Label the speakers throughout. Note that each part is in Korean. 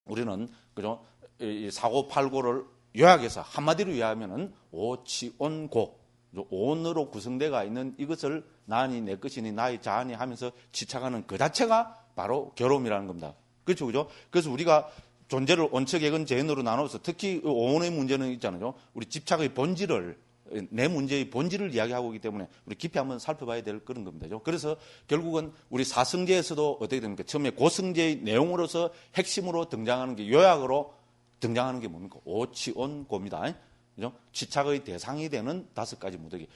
Speaker 1: 우리는 그죠? 이 사고팔고를 요약해서 한마디로 이해하면은 오치온고, 온으로 구성되어 있는 이것을 나니 내 것이니 나의 자아니 하면서 지착하는 그 자체가 바로 괴로움이라는 겁니다. 그렇죠, 그죠? 그래서 우리가 존재를 원칙, 예근, 재현으로 나눠서 특히 오온의 문제는 있잖아요. 우리 집착의 본질을, 내 문제의 본질을 이야기하고 있기 때문에 우리 깊이 한번 살펴봐야 될 그런 겁니다. 그래서 결국은 우리 사성제에서도 어떻게 됩니까? 처음에 고성제의 내용으로서 핵심으로 등장하는 게, 요약으로 등장하는 게 뭡니까? 오치온고입니다. 그죠? 지착의 대상이 되는 5가지 무더기.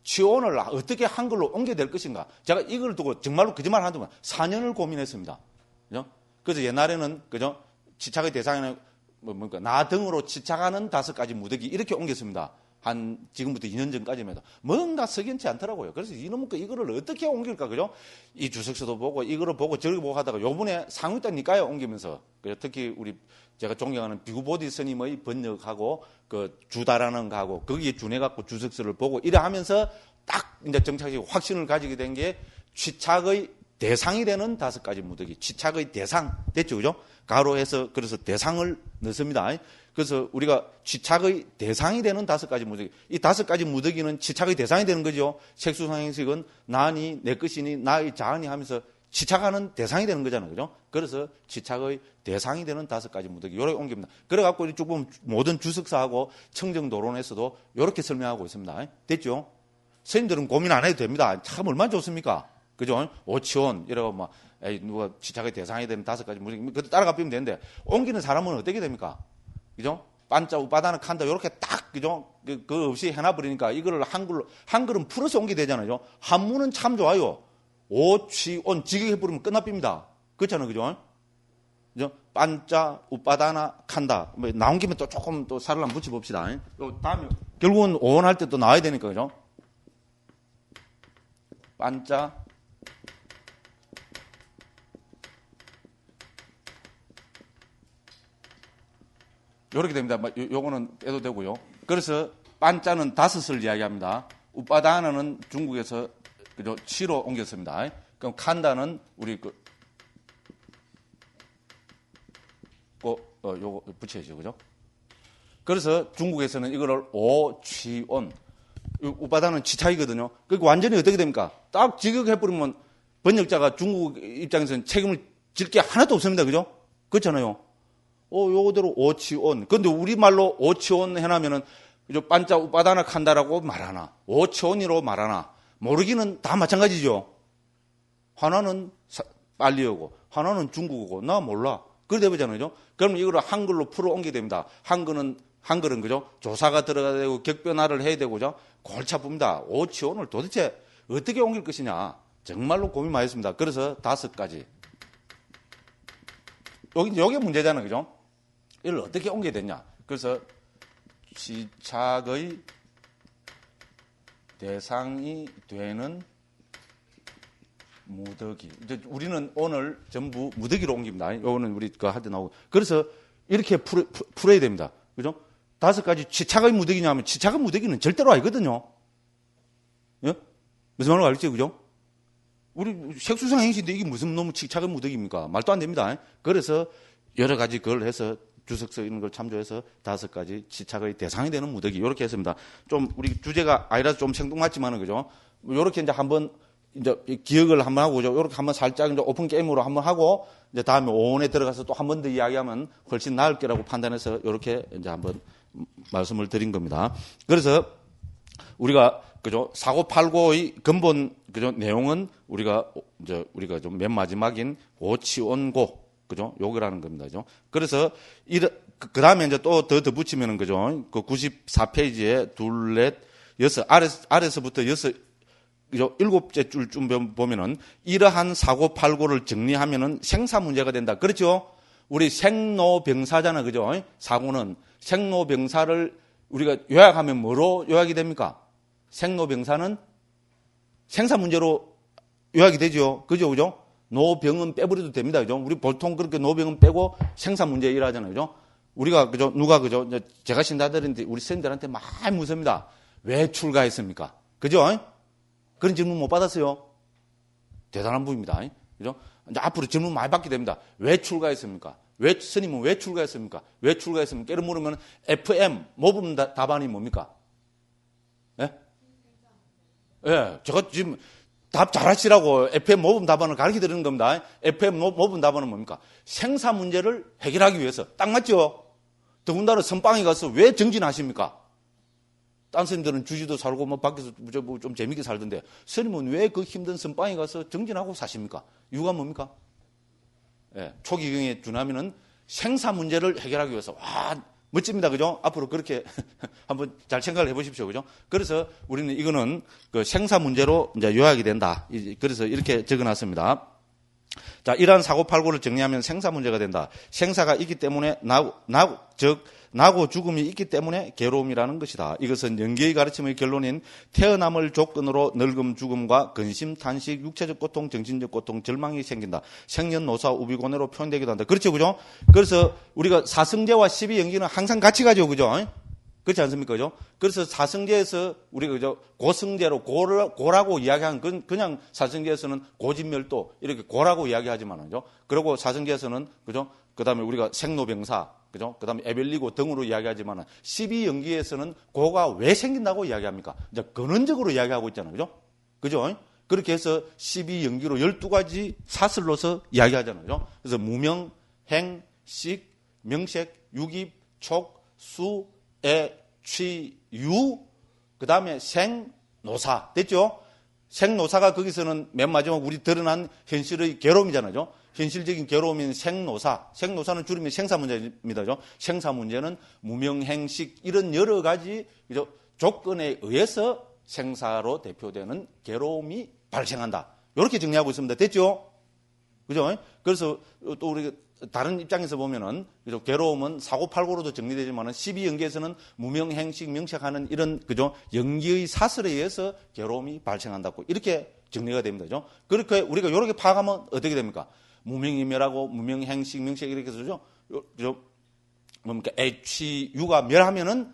Speaker 1: 치온을 어떻게 한글로 옮겨야 될 것인가? 제가 이걸 두고 정말로 거짓말 안 하지만 4년을 고민했습니다. 그죠? 그래서 옛날에는, 그죠? 지착의 대상에는 뭡니까? 나 등으로 지착하는 5가지 무더기 이렇게 옮겼습니다. 한 지금부터 2년 전까지만 해도 뭔가 석연치 않더라고요. 그래서 이놈의 이거를 어떻게 옮길까, 그죠? 이 주석서도 보고 이거를 보고 저걸 보고 하다가 요번에 상위단 니까에 옮기면서, 그죠? 특히 우리 제가 존경하는 비구보디 스님의 번역하고 그 주다라는 거하고 거기에 준해갖고 주석서를 보고 이래 하면서 딱 이제 정착이 확신을 가지게 된 게 지착의 대상이 되는 5가지 무더기. 지착의 대상 됐죠, 그죠? 가로해서 그래서 대상을 넣습니다. 그래서 우리가 지착의 대상이 되는 5가지 무더기. 이 5가지 무더기는 지착의 대상이 되는 거죠. 색수상행식은 나니 내 것이니 나의 자아니 하면서 지착하는 대상이 되는 거잖아요, 그죠? 그래서 지착의 대상이 되는 5가지 무더기 요렇게 옮깁니다. 그래갖고 쭉 보면 모든 주석사하고 청정도론에서도 요렇게 설명하고 있습니다. 됐죠? 선생님들은 고민 안 해도 됩니다. 참 얼마나 좋습니까? 그죠? 오치온 이라고 막 누가 지착의 대상이 되는 5가지 무더기 그것도 따라가 보면 되는데, 옮기는 사람은 어떻게 됩니까? 그죠? 반자 우바다나 칸다 요렇게 딱, 그죠? 그거 없이 해놔버리니까 이거를 한글은 풀어서 옮기게 되잖아요. 한문은 참 좋아요. 오치온 직역해버리면 끝납니다. 그렇잖아요, 그죠? 그죠? 반자 우바다나 칸다. 뭐 나온 김에 또 조금 또 살을 한번 붙여봅시다. 또 다음에 결국은 오온할 때 또 나와야 되니까, 그죠? 반자 요렇게 됩니다. 요거는 빼도 되고요. 그래서 반자는 5을 이야기합니다. 우바다나는 중국에서 그죠? 치로 옮겼습니다. 그럼 칸다는 우리 요거 붙여야죠, 그죠? 그래서 중국에서는 이거를 오취온, 우바다는 지착이거든요. 그러니까 완전히 어떻게 됩니까? 딱 직역해버리면 번역자가 중국 입장에서는 책임을 질 게 하나도 없습니다, 그죠? 그렇잖아요. 요거대로 오치온. 근데 우리말로 오치온 해놓으면은, 그죠? 반자 우바다나 칸다라고 말하나, 오치온이로 말하나, 모르기는 다 마찬가지죠. 하나는 빨리어고, 하나는 중국어고, 나 몰라. 그래 되잖아요, 그죠? 그럼 이걸 한글로 풀어 옮기게 됩니다. 한글은, 그죠? 조사가 들어가야 되고, 격변화를 해야 되고, 그죠? 골치 아픕니다. 오치온을 도대체 어떻게 옮길 것이냐. 정말로 고민 많이 했습니다. 그래서 5가지. 요게 문제잖아요, 그죠? 이걸 어떻게 옮겨야 되냐. 그래서 지착의 대상이 되는 무더기. 이제 우리는 오늘 전부 무더기로 옮깁니다. 요거는 우리 그 할 때 나오고. 그래서 이렇게 풀어야 됩니다. 그죠? 5가지 지착의 무더기냐면 지착의 무더기는 절대로 아니거든요. 예? 무슨 말인지 알겠죠? 그죠? 우리 색수상 행시인데 이게 무슨 놈의 지착의 무더기입니까? 말도 안 됩니다. 그래서 여러 가지 그걸 해서 주석서 이런 걸 참조해서 5가지 지착의 대상이 되는 무더기 이렇게 했습니다. 좀 우리 주제가 아니라서 좀 생뚱맞지만은 그죠? 이렇게 이제 한번 이제 기억을 한번 하고 이렇게 한번 살짝 이제 오픈 게임으로 한번 하고 이제 다음에 오온에 들어가서 또 한 번 더 이야기하면 훨씬 나을 거라고 판단해서 이렇게 이제 한번 말씀을 드린 겁니다. 그래서 우리가 그죠? 사고팔고의 근본 그죠? 내용은 우리가 좀 맨 마지막인 오치온고 그죠? 요거라는 겁니다. 그죠? 그래서 그 다음에 이제 또 더 붙이면은 그죠? 그 94페이지에 둘, 넷, 여섯 아래서부터 여섯 그죠? 7째 줄쯤 보면은 이러한 사고팔고를 정리하면은 생사 문제가 된다. 그렇죠? 우리 생로병사잖아. 그죠? 사고는 생로병사를 우리가 요약하면 뭐로 요약이 됩니까? 생로병사는 생사 문제로 요약이 되죠. 그죠? 그죠? 노병은 빼버려도 됩니다. 그죠? 우리 보통 그렇게 노병은 빼고 생사 문제 일하잖아요. 그죠? 우리가, 그죠? 누가, 그죠? 제가 신다들인데 우리 선생님들한테 많이 묻습니다. 왜 출가했습니까? 그죠? 그런 질문 못 받았어요. 대단한 분입니다. 그죠? 이제 앞으로 질문 많이 받게 됩니다. 왜 출가했습니까? 스님은 왜 출가했습니까? 왜 출가했습니까? 이런 물으면 FM 모범 답안이 뭡니까? 예? 예, 제가 지금 답 잘하시라고 FM 모범 답안을 가르쳐 드리는 겁니다. FM 모범 답안은 뭡니까? 생사 문제를 해결하기 위해서. 딱 맞죠? 더군다나 선방에 가서 왜 정진하십니까? 딴 스님들은 주지도 살고 뭐 밖에서 좀 재밌게 살던데 스님은 왜 그 힘든 선방에 가서 정진하고 사십니까? 이유가 뭡니까? 예, 초기경에 준하면은 생사 문제를 해결하기 위해서. 와, 멋집니다. 그죠? 앞으로 그렇게 한번 잘 생각을 해 보십시오. 그죠? 그래서 우리는 이거는 그 생사 문제로 이제 요약이 된다. 그래서 이렇게 적어 놨습니다. 자, 이러한 사고팔고를 정리하면 생사 문제가 된다. 생사가 있기 때문에 나고 죽음이 있기 때문에 괴로움이라는 것이다. 이것은 영계의 가르침의 결론인 태어남을 조건으로 늙음, 죽음과 근심, 탄식, 육체적 고통, 정신적 고통, 절망이 생긴다. 생년노사, 우비고뇌로 표현되기도 한다. 그렇죠, 그죠? 그래서 우리가 사성제와 십이연기는 항상 같이 가죠, 그죠? 그렇지 않습니까, 그죠? 그래서 사성제에서 우리가 그죠 고성제로 고라고 이야기하는 건 그냥 사성제에서는 고진멸도 이렇게 고라고 이야기하지만, 그죠? 그리고 사성제에서는 그죠? 그다음에 우리가 생로병사, 그죠? 그 다음에 에벨리고 등으로 이야기하지만 12연기에서는 고가 왜 생긴다고 이야기합니까? 이제 근원적으로 이야기하고 있잖아요. 그죠? 그죠? 그렇게 해서 12연기로 12가지 사슬로서 이야기하잖아요. 그죠? 그래서 무명, 행, 식, 명색, 유깁, 촉, 수, 애, 취, 유, 그 다음에 생, 노사. 됐죠? 생노사가 거기서는 맨 마지막 우리 드러난 현실의 괴로움이잖아요. 현실적인 괴로움인 생노사. 생노사는 줄이면 생사 문제입니다. 생사 문제는 무명행식 이런 여러 가지 조건에 의해서 생사로 대표되는 괴로움이 발생한다. 이렇게 정리하고 있습니다. 됐죠? 그죠? 그래서 또 우리 다른 입장에서 보면은 괴로움은 사고팔고로도 정리되지만은 12연계에서는 무명행식 명색하는 이런 그죠? 연기의 사슬에 의해서 괴로움이 발생한다고 이렇게 정리가 됩니다. 그죠? 그렇게 우리가 이렇게 파악하면 어떻게 됩니까? 무명이멸하고 무명행식 명색 이렇게 해서죠. 뭡니까? 애취유가 멸하면은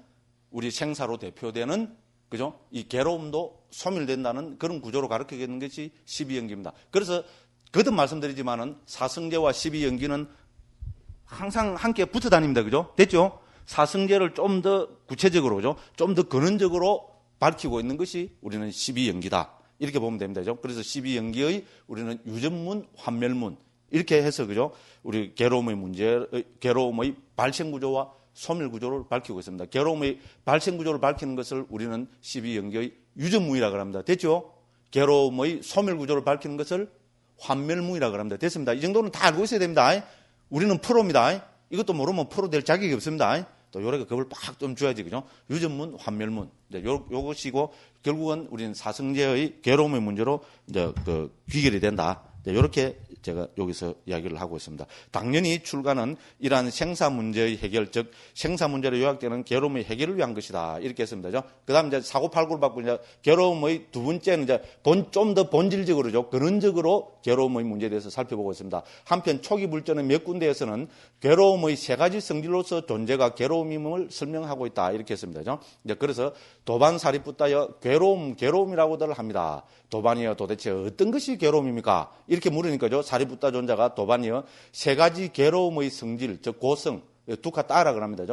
Speaker 1: 우리 생사로 대표되는 그죠? 이 괴로움도 소멸된다는 그런 구조로 가르치는 것이 12연기입니다. 그래서 거듭 말씀드리지만은 사성제와 12연기는 항상 함께 붙어 다닙니다. 그죠? 됐죠? 사성제를 좀 더 구체적으로, 그죠? 좀 더 근원적으로 밝히고 있는 것이 우리는 12연기다. 이렇게 보면 됩니다. 그죠? 그래서 12연기의 우리는 유전문, 환멸문. 이렇게 해서, 그죠? 우리 괴로움의 발생 구조와 소멸 구조를 밝히고 있습니다. 괴로움의 발생 구조를 밝히는 것을 우리는 12연기의 유전문이라고 합니다. 됐죠? 괴로움의 소멸 구조를 밝히는 것을 환멸문이라고 합니다. 됐습니다. 이 정도는 다 알고 있어야 됩니다. 우리는 프로입니다. 이것도 모르면 프로 될 자격이 없습니다. 또 요래가 겁을 팍 좀 줘야지, 그죠? 유전문, 환멸문. 이제 요것이고, 결국은 우리는 사성제의 괴로움의 문제로 이제 귀결이 된다. 이렇게 제가 여기서 이야기를 하고 있습니다. 당연히 출가는 이러한 생사 문제의 해결, 즉 생사 문제로 요약되는 괴로움의 해결을 위한 것이다. 이렇게 했습니다. 그다음 이제 사고팔고를 받고 이제 괴로움의 두 번째는 이제 좀 더 본질적으로죠. 근원적으로 괴로움의 문제에 대해서 살펴보고 있습니다. 한편 초기 불전의 몇 군데에서는 괴로움의 세 가지 성질로서 존재가 괴로움임을 설명하고 있다. 이렇게 했습니다. 이제 그래서 도반사리푸따여 괴로움이라고들 합니다. 도반이여 도대체 어떤 것이 괴로움입니까? 이렇게 물으니까죠. 사리푸따 존자가 도반이여 세 가지 괴로움의 성질, 즉 고성, 두카 따라고 합니다.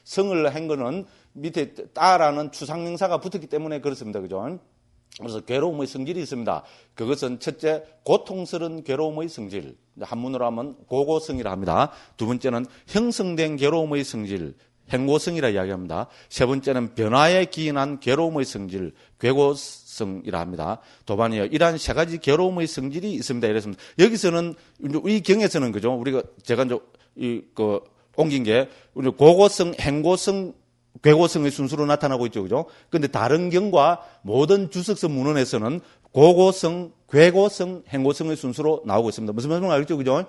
Speaker 1: 성을 한 거는 밑에 따라는 추상명사가 붙었기 때문에 그렇습니다. 그죠? 그래서 괴로움의 성질이 있습니다. 그것은 첫째, 고통스러운 괴로움의 성질. 한문으로 하면 고고성이라 합니다. 두 번째는 형성된 괴로움의 성질. 행고성이라 이야기합니다. 세 번째는 변화에 기인한 괴로움의 성질, 괴고성이라 합니다. 도반이요. 이러한 세 가지 괴로움의 성질이 있습니다. 이랬습니다. 여기서는 이 경에서는 그죠? 우리가 제가 이제 옮긴 게 우리 고고성, 행고성, 괴고성의 순수로 나타나고 있죠, 그죠? 근데 다른 경과 모든 주석서 문헌에서는 고고성, 괴고성, 행고성의 순수로 나오고 있습니다. 무슨 말인지 알겠죠, 그죠?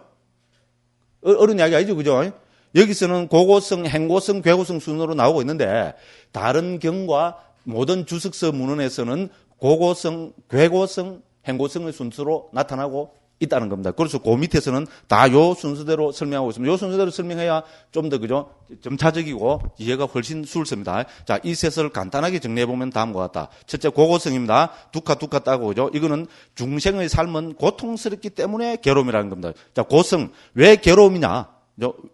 Speaker 1: 어려운 이야기 아니죠, 그죠? 여기서는 고고성, 행고성, 괴고성 순으로 나오고 있는데 다른 경과 모든 주석서 문헌에서는 고고성, 괴고성, 행고성의 순서로 나타나고 있다는 겁니다. 그래서 그 밑에서는 다 요 순서대로 설명하고 있습니다. 요 순서대로 설명해야 좀 더 그죠? 점차적이고 이해가 훨씬 수월습니다. 자, 이 셋을 간단하게 정리해 보면 다음과 같다. 첫째, 고고성입니다. 두카 따고 그죠? 이거는 중생의 삶은 고통스럽기 때문에 괴로움이라는 겁니다. 자, 고성 왜 괴로움이냐?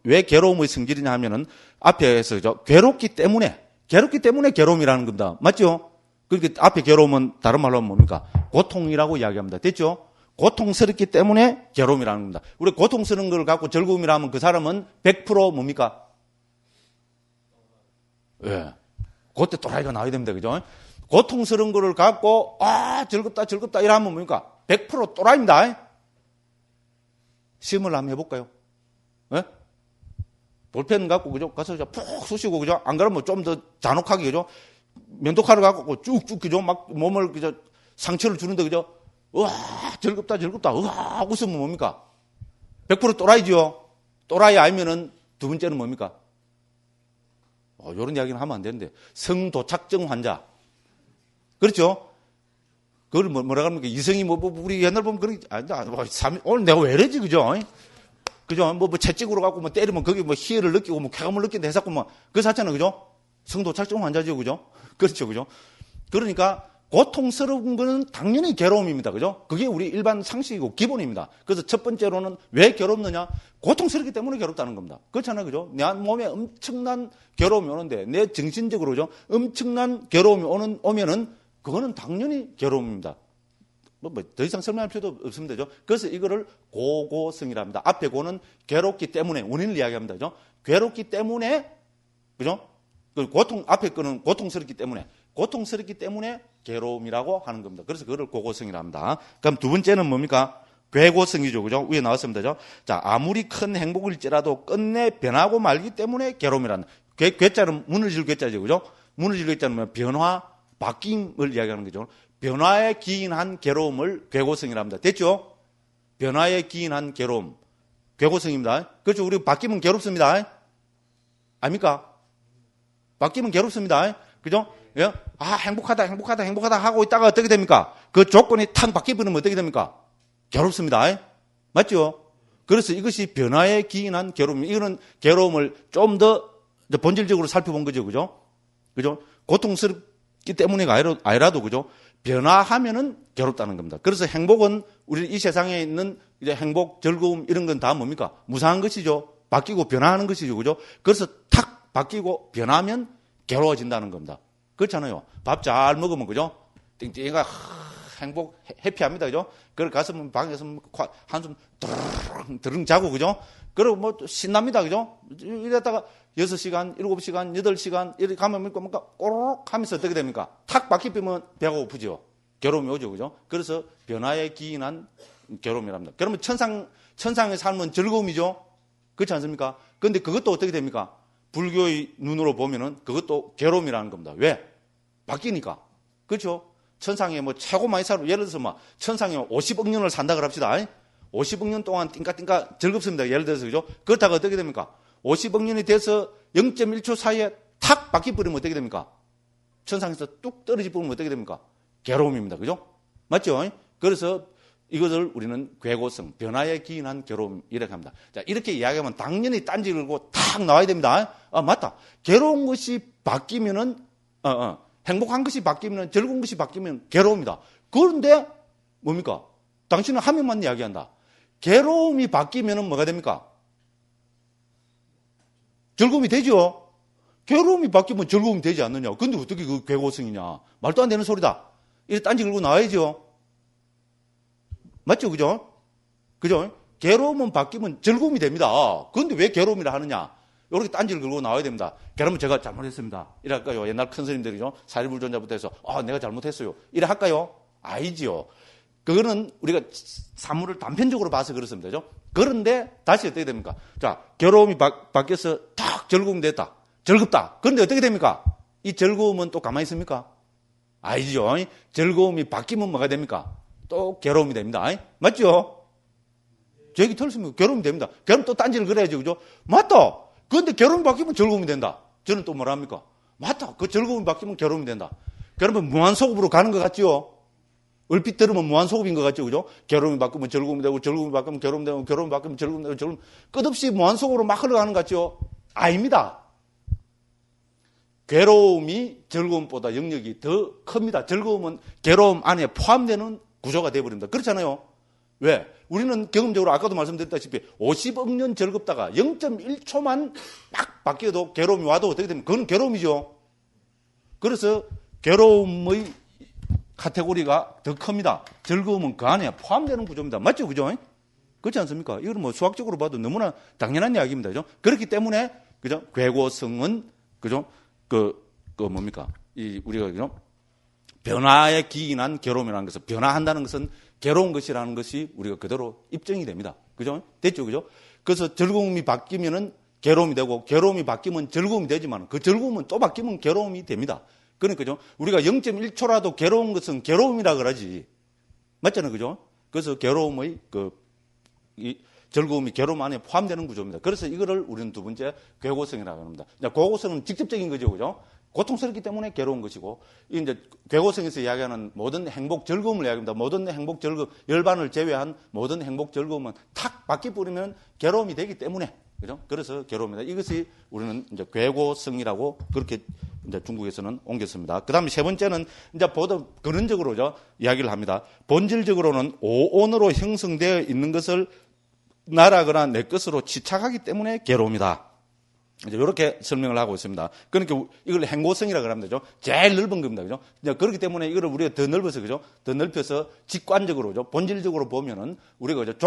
Speaker 1: 왜 괴로움의 성질이냐 하면은 앞에서 그죠? 괴롭기 때문에 괴로움이라는 겁니다. 맞죠? 그러니까 앞에 괴로움은 다른 말로 하면 뭡니까? 고통이라고 이야기합니다. 됐죠? 고통스럽기 때문에 괴로움이라는 겁니다. 우리 고통스러운 걸 갖고 즐거움이라면 그 사람은 100% 뭡니까? 예. 그때 또라이가 나와야 됩니다. 그죠? 고통스러운 거를 갖고, 즐겁다, 이러면 뭡니까? 100% 또라이입니다. 시험을 한번 해볼까요? 예? 볼펜 갖고, 그죠? 가서 푹 쑤시고, 그죠? 안 그러면 좀 더 잔혹하게, 그죠? 면도칼을 갖고 쭉쭉, 그죠? 막 몸을, 그죠? 상처를 주는데, 그죠? 우와, 즐겁다. 우와, 웃으면 뭡니까? 100% 또라이죠? 또라이 아니면은 두 번째는 뭡니까? 요런 이야기는 하면 안 되는데. 성도착증 환자. 그렇죠? 그걸 뭐라 합니까? 이성이 우리 옛날 보면 그런, 오늘 내가 왜 이러지, 그죠? 그죠? 채찍으로 갖고 때리면 거기 희열을 느끼고 쾌감을 느낀다 해서 그 자체는, 그죠? 성도착증 환자죠, 그죠? 그렇죠, 그죠? 그러니까, 고통스러운 것은 당연히 괴로움입니다. 그죠? 그게 우리 일반 상식이고 기본입니다. 그래서 첫 번째로는 왜 괴롭느냐? 고통스럽기 때문에 괴롭다는 겁니다. 그렇잖아요. 그죠? 내 몸에 엄청난 괴로움이 오는데, 내 정신적으로, 그죠? 엄청난 괴로움이 오면은, 그거는 당연히 괴로움입니다. 더 이상 설명할 필요도 없습니다. 그죠? 그래서 이거를 고고성이라 합니다. 앞에 고는 괴롭기 때문에, 원인을 이야기합니다. 그죠? 괴롭기 때문에, 그죠? 앞에 거는 고통스럽기 때문에 괴로움이라고 하는 겁니다. 그래서 그걸 고고성이라 합니다. 그럼 두 번째는 뭡니까? 괴고성이죠. 그죠? 위에 나왔습니다. 그죠? 자, 아무리 큰 행복일지라도 끝내 변하고 말기 때문에 괴로움이라는. 괴자는 무너질 괴자죠. 그죠? 무너질 괴자는 변화, 바뀜을 이야기하는 거죠. 변화에 기인한 괴로움을 괴고성이라 합니다. 됐죠? 변화에 기인한 괴로움. 괴고성입니다. 그렇죠? 우리 바뀌면 괴롭습니다. 아닙니까? 바뀌면 괴롭습니다. 그죠? 예? 행복하다 하고 있다가 어떻게 됩니까? 그 조건이 탁 바뀌어버리면 어떻게 됩니까? 괴롭습니다. 맞죠? 그래서 이것이 변화에 기인한 괴로움. 이거는 괴로움을 좀 더 본질적으로 살펴본 거죠. 그죠? 그죠? 고통스럽기 때문에가 아니라도, 그죠? 변화하면은 괴롭다는 겁니다. 그래서 행복은 우리 이 세상에 있는 이제 행복, 즐거움 이런 건 다 뭡니까? 무상한 것이죠. 바뀌고 변화하는 것이죠. 그죠? 그래서 탁 바뀌고 변하면 괴로워진다는 겁니다. 그렇잖아요. 밥 잘 먹으면, 그죠? 띵띵이가 행복, 해피합니다. 그죠? 그걸 가서 방에서 한숨 드릉 자고, 그죠? 그리고 신납니다. 그죠? 이랬다가 6시간, 7시간, 8시간, 이렇게 가면 뭔가 꼬르륵 하면서 어떻게 됩니까? 탁 바뀌면 배가 고프죠. 괴로움이 오죠. 그죠? 그래서 변화에 기인한 괴로움이랍니다. 그러면 천상의 삶은 즐거움이죠? 그렇지 않습니까? 그런데 그것도 어떻게 됩니까? 불교의 눈으로 보면은 그것도 괴로움이라는 겁니다. 왜? 바뀌니까. 그렇죠? 천상에 최고 많이 살고, 예를 들어서 천상에 50억 년을 산다 그럽시다. 50억 년 동안 띵까띵까 즐겁습니다. 예를 들어서, 그죠? 그렇다가 어떻게 됩니까? 50억 년이 돼서 0.1초 사이에 탁 바뀌어버리면 어떻게 됩니까? 천상에서 뚝 떨어져 버리면 어떻게 됩니까? 괴로움입니다. 그죠? 맞죠? 그래서 이것을 우리는 괴고성, 변화에 기인한 괴로움, 이렇게 합니다. 자, 이렇게 이야기하면 당연히 딴지 걸고 탁 나와야 됩니다. 맞다. 괴로운 것이 바뀌면은, 행복한 것이 바뀌면, 즐거운 것이 바뀌면 괴로움이다. 그런데, 뭡니까? 당신은 한 명만 이야기한다. 괴로움이 바뀌면은 뭐가 됩니까? 즐거움이 되죠? 괴로움이 바뀌면 즐거움이 되지 않느냐? 근데 어떻게 그 괴고성이냐? 말도 안 되는 소리다. 이렇게 딴지 걸고 나와야죠. 맞죠? 그죠? 그죠? 괴로움은 바뀌면 즐거움이 됩니다. 그런데 왜 괴로움이라 하느냐? 이렇게 딴지를 걸고 나와야 됩니다. 그러면 제가 잘못했습니다. 이래 할까요? 옛날 큰 스님들이죠. 사리불존자부터 해서, 내가 잘못했어요. 이래 할까요? 아니지요. 그거는 우리가 사물을 단편적으로 봐서 그렇습니다. 그죠? 그런데 다시 어떻게 됩니까? 자, 괴로움이 바뀌어서 탁 즐거움이 됐다. 즐겁다. 그런데 어떻게 됩니까? 이 즐거움은 또 가만히 있습니까? 아니죠. 즐거움이 바뀌면 뭐가 됩니까? 또 괴로움이 됩니다. 맞죠? 제 얘기 틀렸습니까? 괴로움이 됩니다. 그럼 또 딴지를 그래야죠. 그죠? 맞다. 그런데 괴로움이 바뀌면 즐거움이 된다. 저는 또 뭐라 합니까? 맞다. 그 즐거움이 바뀌면 괴로움이 된다. 그러면 무한소급으로 가는 것 같죠? 얼핏 들으면 무한소급인 것 같죠, 그죠? 괴로움이 바꾸면 즐거움이 되고, 즐거움이 바꾸면 괴로움이 되고, 괴로움이 바꾸면 즐거움이 되고, 즐거움. 끝없이 무한소급으로 막 흘러가는 것 같죠? 아닙니다. 괴로움이 즐거움보다 영역이 더 큽니다. 즐거움은 괴로움 안에 포함되는 구조가 되어버립니다. 그렇잖아요? 왜? 우리는 경험적으로 아까도 말씀드렸다시피 50억 년 즐겁다가 0.1초만 막 바뀌어도 괴로움이 와도 어떻게 됩니까? 그건 괴로움이죠. 그래서 괴로움의 카테고리가 더 큽니다. 즐거움은 그 안에 포함되는 구조입니다. 맞죠? 그죠? 그렇지 않습니까? 이건 뭐 수학적으로 봐도 너무나 당연한 이야기입니다. 그죠? 그렇기 때문에, 그죠? 괴고성은, 그죠? 뭡니까? 우리가, 그죠? 변화에 기인한 괴로움이라는 것은, 변화한다는 것은 괴로운 것이라는 것이 우리가 그대로 입증이 됩니다. 그죠? 됐죠? 그죠? 그래서 즐거움이 바뀌면은 괴로움이 되고, 괴로움이 바뀌면 즐거움이 되지만, 그 즐거움은 또 바뀌면 괴로움이 됩니다. 그러니까죠. 우리가 0.1초라도 괴로운 것은 괴로움이라 그러지. 맞잖아요. 그죠? 그래서 괴로움의 이 즐거움이 괴로움 안에 포함되는 구조입니다. 그래서 이거를 우리는 두 번째 괴고성이라고 합니다. 괴고성은 직접적인 거죠. 그죠? 고통스럽기 때문에 괴로운 것이고, 이제 괴고성에서 이야기하는 모든 행복, 즐거움을 이야기합니다. 모든 행복, 즐거움, 열반을 제외한 모든 행복, 즐거움은 탁 바뀌어버리면 괴로움이 되기 때문에, 그죠? 그래서 괴로움입니다. 이것이 우리는 이제 괴고성이라고 그렇게 이제 중국에서는 옮겼습니다. 그 다음에 세 번째는 이제 보다 근원적으로죠. 이야기를 합니다. 본질적으로는 오온으로 형성되어 있는 것을 나라거나 내 것으로 치착하기 때문에 괴로움이다. 이제 이렇게 설명을 하고 있습니다. 그러니까 이걸 행고성이라고 하면 되죠. 제일 넓은 겁니다. 그죠? 이제 그렇기 때문에 이걸 우리가 더 넓어서, 그죠? 더 넓혀서 직관적으로죠. 본질적으로 보면은 우리가 그죠?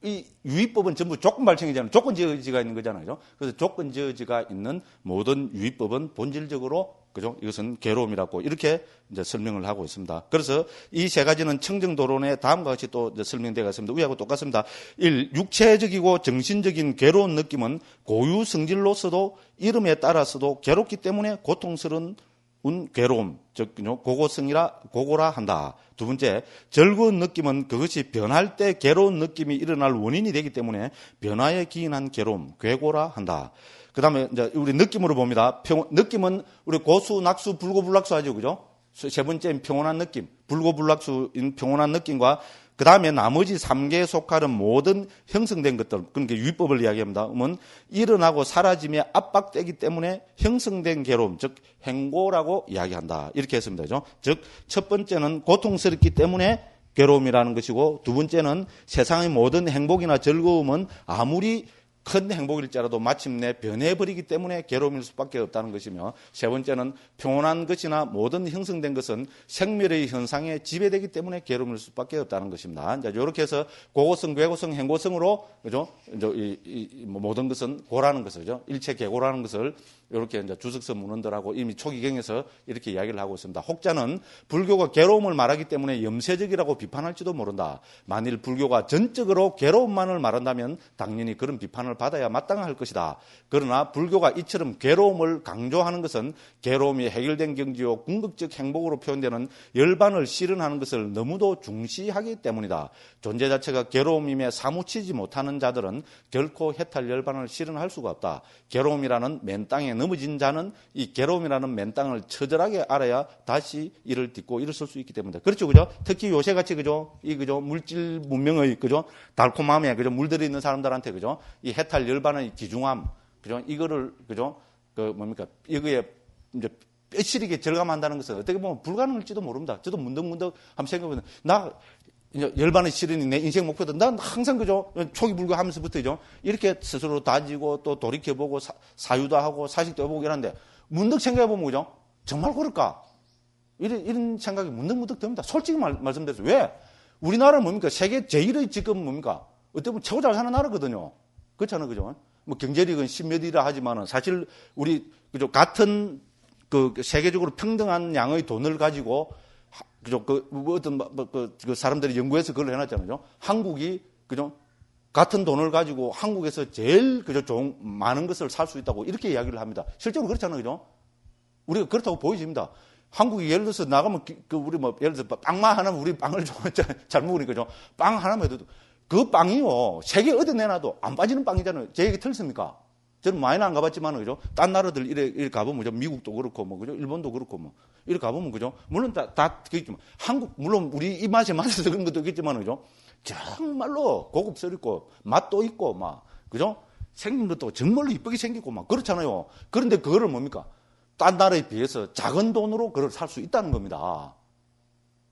Speaker 1: 이 유의법은 전부 조건 발생이잖아요. 조건 지어지가 있는 거잖아요. 그죠? 그래서 조건 지어지가 있는 모든 유의법은 본질적으로, 그죠? 이것은 괴로움이라고 이렇게 이제 설명을 하고 있습니다. 그래서 이 세 가지는 청정도론의 다음과 같이 또 설명되어 있습니다. 위하고 똑같습니다. 1. 육체적이고 정신적인 괴로운 느낌은 고유 성질로서도 이름에 따라서도 괴롭기 때문에 고통스러운 괴로움, 즉 고고라 한다. 두 번째, 즐거운 느낌은 그것이 변할 때 괴로운 느낌이 일어날 원인이 되기 때문에 변화에 기인한 괴로움, 괴고라 한다. 그 다음에 이제 우리 느낌으로 봅니다. 느낌은 우리 고수, 낙수, 불고불락수 하죠, 그죠? 세 번째는 평온한 느낌, 불고불락수인 평온한 느낌과 그 다음에 나머지 3개에 속하는 모든 형성된 것들, 그러니까 유의법을 이야기합니다. 그러면 일어나고 사라짐에 압박되기 때문에 형성된 괴로움, 즉 행고라고 이야기한다. 이렇게 했습니다. 그죠? 즉 첫 번째는 고통스럽기 때문에 괴로움이라는 것이고, 두 번째는 세상의 모든 행복이나 즐거움은 아무리 큰 행복일지라도 마침내 변해버리기 때문에 괴로움일 수밖에 없다는 것이며, 세 번째는 평온한 것이나 모든 형성된 것은 생멸의 현상에 지배되기 때문에 괴로움일 수밖에 없다는 것입니다. 이제 이렇게 해서 고고성, 괴고성, 행고성으로, 그죠? 이 모든 것은 고라는 것을, 그죠? 일체 괴고라는 것을 이렇게 이제 주석서 문헌들하고 이미 초기경에서 이렇게 이야기를 하고 있습니다. 혹자는 불교가 괴로움을 말하기 때문에 염세적이라고 비판할지도 모른다. 만일 불교가 전적으로 괴로움만을 말한다면 당연히 그런 비판을 받아야 마땅할 것이다. 그러나 불교가 이처럼 괴로움을 강조하는 것은 괴로움이 해결된 경지요 궁극적 행복으로 표현되는 열반을 실현하는 것을 너무도 중시하기 때문이다. 존재 자체가 괴로움임에 사무치지 못하는 자들은 결코 해탈 열반을 실현할 수가 없다. 괴로움이라는 맨 땅에 넘어진 자는 이 괴로움이라는 맨 땅을 처절하게 알아야 다시 이를 딛고 일어설 수 있기 때문이다. 그렇죠, 그죠? 특히 요새같이, 그죠? 그죠? 물질 문명의, 그죠? 달콤함에, 그죠? 물들이 있는 사람들한테, 그죠? 이 해탈 열반의 기중함, 그죠? 이거를, 그죠? 이거에 이제 뼈시리게 절감한다는 것은 어떻게 보면 불가능할지도 모릅니다. 저도 문득문득 한번 생각해보면, 열반의 실현이 내 인생 목표다. 난 항상, 그죠? 초기 불교 하면서부터죠. 이렇게 스스로 다지고 또 돌이켜보고 사유도 하고 사식도 해보고 이러는데, 문득 생각해보면, 그죠? 정말 그럴까? 이런 생각이 문득문득 듭니다. 솔직히 말씀드려서. 왜? 우리나라는 뭡니까? 세계 제1의 지금 뭡니까? 어떻게 보면 최고 잘 사는 나라거든요. 그렇잖아요. 그죠? 뭐 경제력은 10몇 위라 하지만은 사실 우리, 그죠? 같은 세계적으로 평등한 양의 돈을 가지고 그죠? 그 사람들이 연구해서 그걸 해놨잖아요. 한국이, 그죠? 같은 돈을 가지고 한국에서 제일, 그죠? 많은 것을 살 수 있다고 이렇게 이야기를 합니다. 실제로 그렇잖아요. 그죠? 우리가 그렇다고 보여집니다. 한국이 예를 들어서 나가면, 우리 예를 들어서 빵만 하나면 우리 빵을 잘 먹으니까, 그죠? 빵 하나만 해도 그 빵이요. 세계 어디 내놔도 안 빠지는 빵이잖아요. 제 얘기 틀렸습니까? 저는 많이는 안 가봤지만, 그죠? 딴 나라들 이래 가보면, 그죠? 미국도 그렇고, 뭐, 그죠? 일본도 그렇고, 뭐. 이래 가보면, 그죠? 물론 그겠지만, 한국, 물론 우리 입맛에 맞아서 그런 것도 있겠지만, 그죠? 정말로 고급스럽고, 맛도 있고, 막, 그죠? 생긴 것도 정말로 이쁘게 생기고, 막, 그렇잖아요. 그런데 그거를 뭡니까? 딴 나라에 비해서 작은 돈으로 그걸 살 수 있다는 겁니다.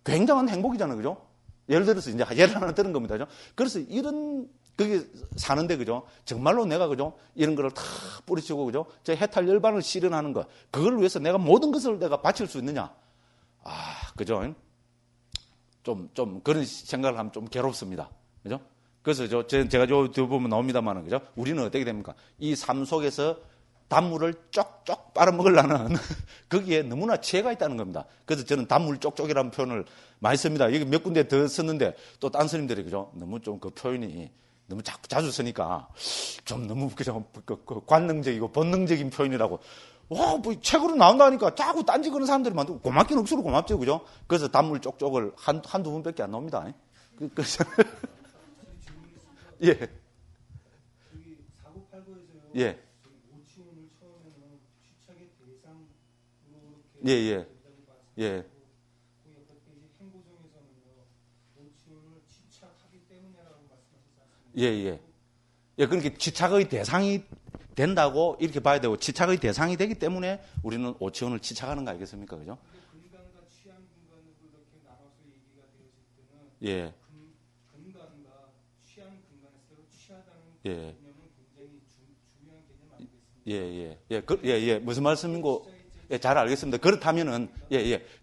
Speaker 1: 굉장한 행복이잖아요. 그죠? 예를 들어서 이제 예를 하나 드는 겁니다. 그죠? 그래서 이런 그게 사는데 그죠? 정말로 내가 그죠? 이런 거를 다 뿌리치고 그죠? 저 해탈 열반을 실현하는 거. 그걸 위해서 내가 모든 것을 내가 바칠 수 있느냐? 그죠? 좀 그런 생각을 하면 좀 괴롭습니다. 그죠? 그래서 제가 보면 나옵니다만 그죠? 우리는 어떻게 됩니까? 이 삶 속에서 단물을 쪽쪽 빨아먹으려는 거기에 너무나 취해가 있다는 겁니다. 그래서 저는 단물 쪽쪽이라는 표현을 많이 씁니다. 여기 몇 군데 더 썼는데 또 딴 스님들이 그죠? 너무 좀 그 표현이 너무 자주 쓰니까 좀 너무 그죠? 관능적이고 본능적인 표현이라고. 와, 뭐 책으로 나온다니까 자꾸 딴지 그런 사람들이 많고 고맙긴 억수로 고맙죠. 그죠? 그래서 단물 쪽쪽을 한두 번밖에 안 나옵니다. 그래서 예. 예. 예. 그러니까 치착의 대상이 된다고 이렇게 봐야 되고, 치착의 대상이 되기 때문에 우리는 오치원을 치착하는 거 아니겠습니까? 그죠? 근간과 취한 근간으로 이렇게 나눠서 얘기가 되어질 때는, 근간과 취한 근간에서 취하다는 개념은 굉장히 중요한 개념 아니겠습니까? 무슨 말씀인고, 잘 알겠습니다. 그렇다면은,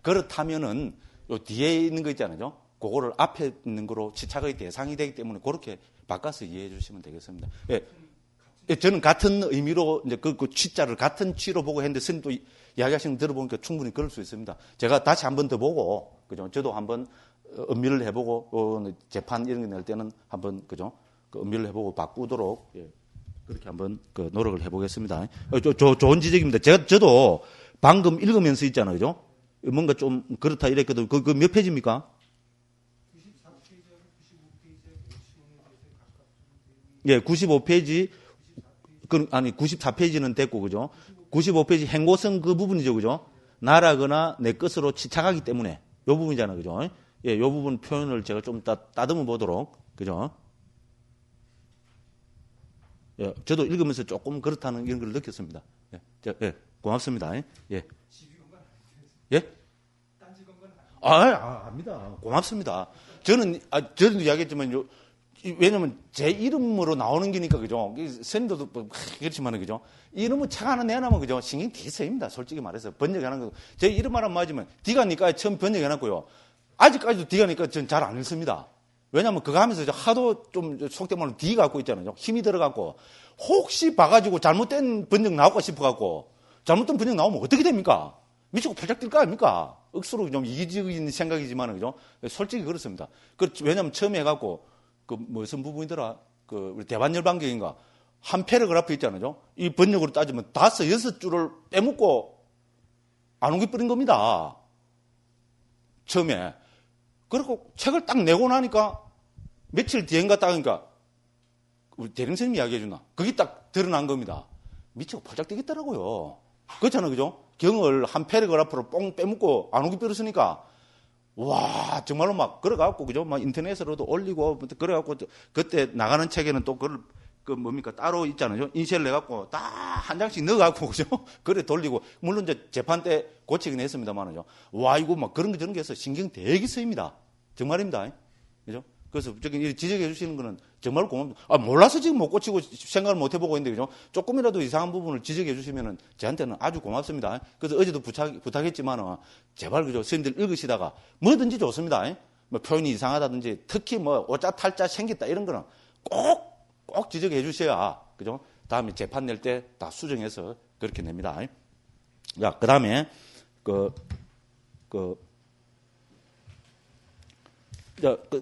Speaker 1: 그렇다면은, 요 뒤에 있는 거 있잖아요. 그거를 앞에 있는 거로 치착의 대상이 되기 때문에 그렇게 바꿔서 이해해 주시면 되겠습니다. 저는 같은 의미로 이제 그 취자를 같은 취로 보고 했는데 스님도 이야기하시는 거 들어보니까 충분히 그럴 수 있습니다. 제가 다시 한 번 더 보고, 그죠? 저도 한번 음미를 해보고, 재판 이런 거 낼 때는 한번, 그죠? 그 음미를 해보고 바꾸도록, 그렇게 한번 그 노력을 해보겠습니다. 좋은 지적입니다. 저도 방금 읽으면서 있잖아요. 그죠? 뭔가 좀 그렇다 이랬거든. 그 몇 페이지입니까? 95페이지. 94페이지는 됐고, 그죠? 95페이지 행고성 그 부분이죠, 그죠? 나라거나 내 것으로 치착하기 때문에, 요 부분이잖아요, 그죠? 요 부분 표현을 제가 좀 따듬어 보도록, 그죠? 저도 읽으면서 조금 그렇다는 이런 걸 느꼈습니다. 고맙습니다. 압니다. 고맙습니다. 저는 이야기했지만, 왜냐면 제 이름으로 나오는 거니까, 그죠? 선생님도 그렇지만, 그죠? 이름은 책 하나 내놓으면, 그죠? 신경 되게 쓰입니다. 솔직히 말해서. 번역하는 거. 제 이름 하나 맞으면, 디가니까 처음 번역해놨고요. 아직까지도 디가니까 전 잘 안 읽습니다. 왜냐면 그거 하면서 하도 좀 속된 말로 디 갖고 있잖아요. 힘이 들어갖고. 혹시 봐가지고 잘못된 번역 나올까 싶어갖고. 잘못된 번역 나오면 어떻게 됩니까? 미치고 팔짝 뛸 거 아닙니까? 억수로 좀 이기적인 생각이지만, 그죠? 솔직히 그렇습니다. 왜냐면 처음에 해갖고, 무슨 부분이더라? 우리 대반열반경인가? 한 패러그래프 있잖아요. 이 번역으로 따지면 5, 6줄을 빼먹고 안 옮겨버린 겁니다. 처음에. 그리고 책을 딱 내고 나니까 며칠 뒤엔가 딱 하니까 우리 대림선생님이 이야기해 주나? 그게 딱 드러난 겁니다. 미치고 팔짝 뛰겠더라고요. 그렇잖아요. 그죠? 경을 한 패러그래프로 뽕 빼먹고 안 옮겨버렸으니까 와, 정말로 막, 그래갖고, 그죠? 막 인터넷으로도 올리고, 그래갖고, 그때 나가는 책에는 또 따로 있잖아요. 인쇄를 해갖고, 딱 한 장씩 넣어갖고, 그죠? 그래 돌리고, 물론 이제 재판 때 고치긴 했습니다만은요. 와, 이거 막 그런 거 저런 게 해서 신경 되게 쓰입니다. 정말입니다. 그죠? 그래서 저기 지적해 주시는 거는 정말 고맙습니다. 몰라서 지금 못 고치고 생각을 못 해보고 있는데, 그죠? 조금이라도 이상한 부분을 지적해 주시면은 저한테는 아주 고맙습니다. 그래서 어제도 부탁했지만은, 제발, 그죠? 선생님들 읽으시다가 뭐든지 좋습니다. 뭐 표현이 이상하다든지, 특히 뭐 오자 탈자 생겼다 이런 거는 꼭 지적해 주셔야, 그죠? 다음에 재판 낼 때 다 수정해서 그렇게 냅니다. 자, 그 다음에, 그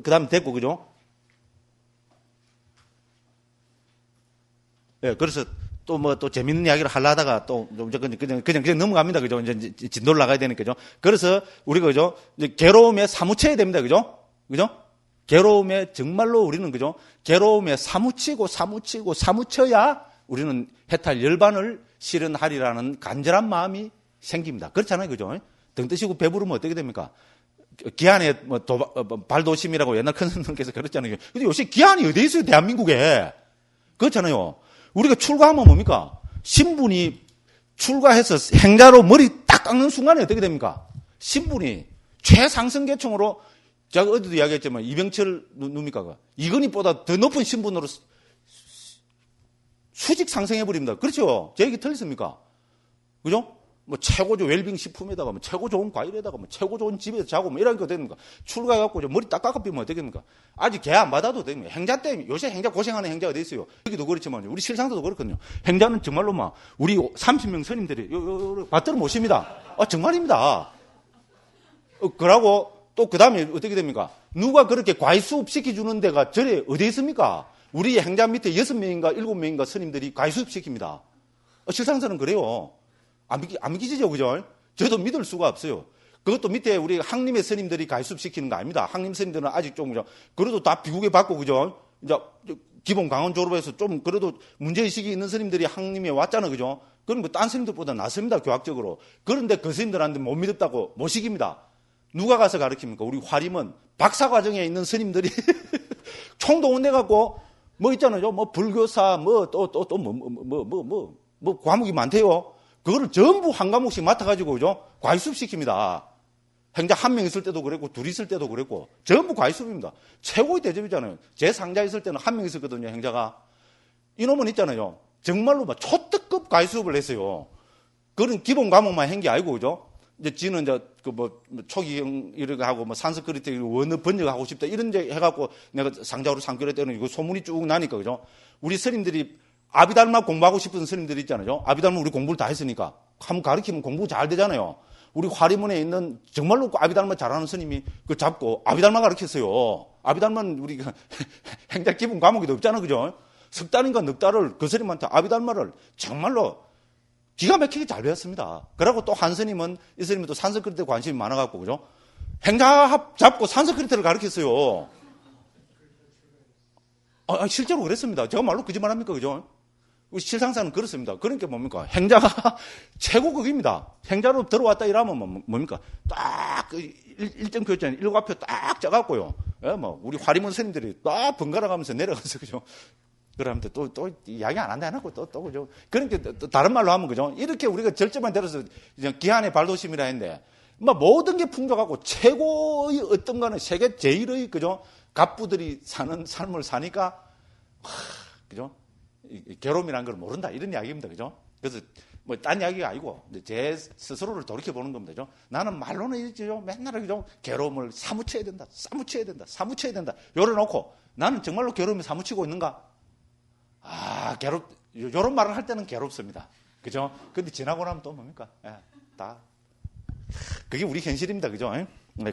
Speaker 1: 다음에 됐고, 그죠? 그래서 또 재밌는 이야기를 하려다가 그냥 넘어갑니다. 그죠? 이제 진도를 나가야 되니까, 그죠? 그래서 우리가, 그죠? 이제 괴로움에 사무쳐야 됩니다. 그죠? 그죠? 괴로움에 정말로 우리는, 그죠? 괴로움에 사무쳐야 우리는 해탈 열반을 실현하리라는 간절한 마음이 생깁니다. 그렇잖아요. 그죠? 등 뜨시고 배부르면 어떻게 됩니까? 기한에 발도심이라고 옛날 큰 스님께서 그랬잖아요. 근데 요새 기한이 어디 있어요? 대한민국에. 그렇잖아요. 우리가 출가하면 뭡니까? 신분이 출가해서 행자로 머리 딱 깎는 순간에 어떻게 됩니까? 신분이 최상승 계층으로, 제가 어디도 이야기했지만 이병철 누굽니까? 이건희보다 더 높은 신분으로 수직 상승해버립니다. 그렇죠? 제 얘기 틀렸습니까? 그죠? 뭐 최고 좋은 웰빙 식품에다가 뭐 최고 좋은 과일에다가 뭐 최고 좋은 집에서 자고 뭐 이런 거 됩니까? 출가해갖고 머리 딱 깎아비면 어떻게 됩니까? 아직 개 안 받아도 됩니다. 행자 때문에 요새 행자 고생하는 행자가 어디 있어요? 여기도 그렇지만 우리 실상도 그렇거든요. 행자는 정말로 막 우리 30명 스님들이 받들어 모십니다. 정말입니다. 그러고 또 그 다음에 어떻게 됩니까? 누가 그렇게 과외수업 시켜주는 데가 절에 어디 있습니까? 우리 행자 밑에 6명인가 7명인가 스님들이 과외수업 시킵니다. 실상서는 그래요. 안 믿기지죠, 그죠? 저도 믿을 수가 없어요. 그것도 밑에 우리 항림의 스님들이 가입습 시키는 거 아닙니다. 항림 스님들은 아직 좀, 그래도 다 비국에 받고, 그죠? 이제 기본 강원 졸업해서 좀 그래도 문제의식이 있는 스님들이 항림에 왔잖아, 그죠? 그런 거 딴 스님들보다 낫습니다, 교학적으로. 그런데 그 스님들한테 못 믿었다고 못 시킵니다. 누가 가서 가르칩니까? 우리 화림은 박사과정에 있는 스님들이 총동원 내갖고 뭐 있잖아요. 뭐 불교사, 뭐 과목이 많대요. 그거를 전부 한 과목씩 맡아가지고, 그죠? 과외수업 시킵니다. 행자 한 명 있을 때도 그랬고, 둘 있을 때도 그랬고, 전부 과외수업입니다. 최고의 대접이잖아요. 제 상자 있을 때는 한 명 있었거든요, 행자가. 이놈은 있잖아요. 정말로 막 초특급 과외수업을 했어요. 그런 기본 과목만 한 게 아니고, 그죠? 이제 지는 이제 초기형 이렇게 하고 뭐 산스크리트 원어 번역하고 싶다 이런 데 해갖고 내가 상자로 상결했 때는 이거 소문이 쭉 나니까, 그죠? 우리 스님들이 아비달마 공부하고 싶은 스님들이 있잖아요. 아비달마 우리 공부를 다 했으니까. 한번 가르치면 공부 잘 되잖아요. 우리 화리문에 있는 정말로 아비달마 잘하는 스님이 그 잡고 아비달마 가르쳤어요. 아비달마는 우리 행자 기본 과목이 없잖아, 그죠? 석 달인가 넉 달을 그 스님한테 아비달마를 정말로 기가 막히게 잘 배웠습니다. 그러고 또 한 스님은 이 스님이 또 산스크리트에 관심이 많아갖고, 그죠? 행자 잡고 산스크리트를 가르쳤어요. 실제로 그랬습니다. 제가 말로 거짓말합니까, 그죠? 우리 실상사는 그렇습니다. 그러니까 뭡니까? 행자가 최고급입니다. 행자로 들어왔다 이러면 뭡니까? 딱 일정 교육자는 일과표 딱 짜갖고요. 우리 화리문 스님들이 딱 번갈아 가면서 내려가서, 그죠? 그러면 또 이야기 안 한다 해놓고 또 그죠? 그러니까 또 다른 말로 하면, 그죠? 이렇게 우리가 절제만 들어서 기한의 발도심이라 했는데, 모든 게 풍족하고 최고의 어떤 거는 세계 제일의, 그죠? 갑부들이 사는 삶을 사니까, 그죠? 괴로움이라는 걸 모른다. 이런 이야기입니다. 그죠? 그래서 딴 이야기가 아니고 제 스스로를 돌이켜보는 겁니다. 그죠? 나는 말로는 이죠. 맨날, 그죠? 괴로움을 사무쳐야 된다. 사무쳐야 된다. 열어놓고 나는 정말로 괴로움을 사무치고 있는가? 요런 말을 할 때는 괴롭습니다. 그죠? 근데 지나고 나면 또 뭡니까? 그게 우리 현실입니다. 그죠?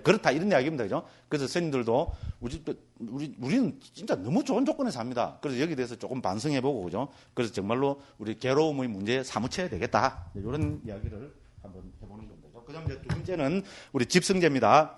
Speaker 1: 그렇다. 이런 이야기입니다. 그죠? 그래서 스님들도 우리는 진짜 너무 좋은 조건에 삽니다. 그래서 여기에 대해서 조금 반성해보고, 그죠? 그래서 정말로 우리 괴로움의 문제에 사무쳐야 되겠다. 이런 이야기를 한번 해보는 겁니다. 그 다음에 두 번째는 우리 집성제입니다.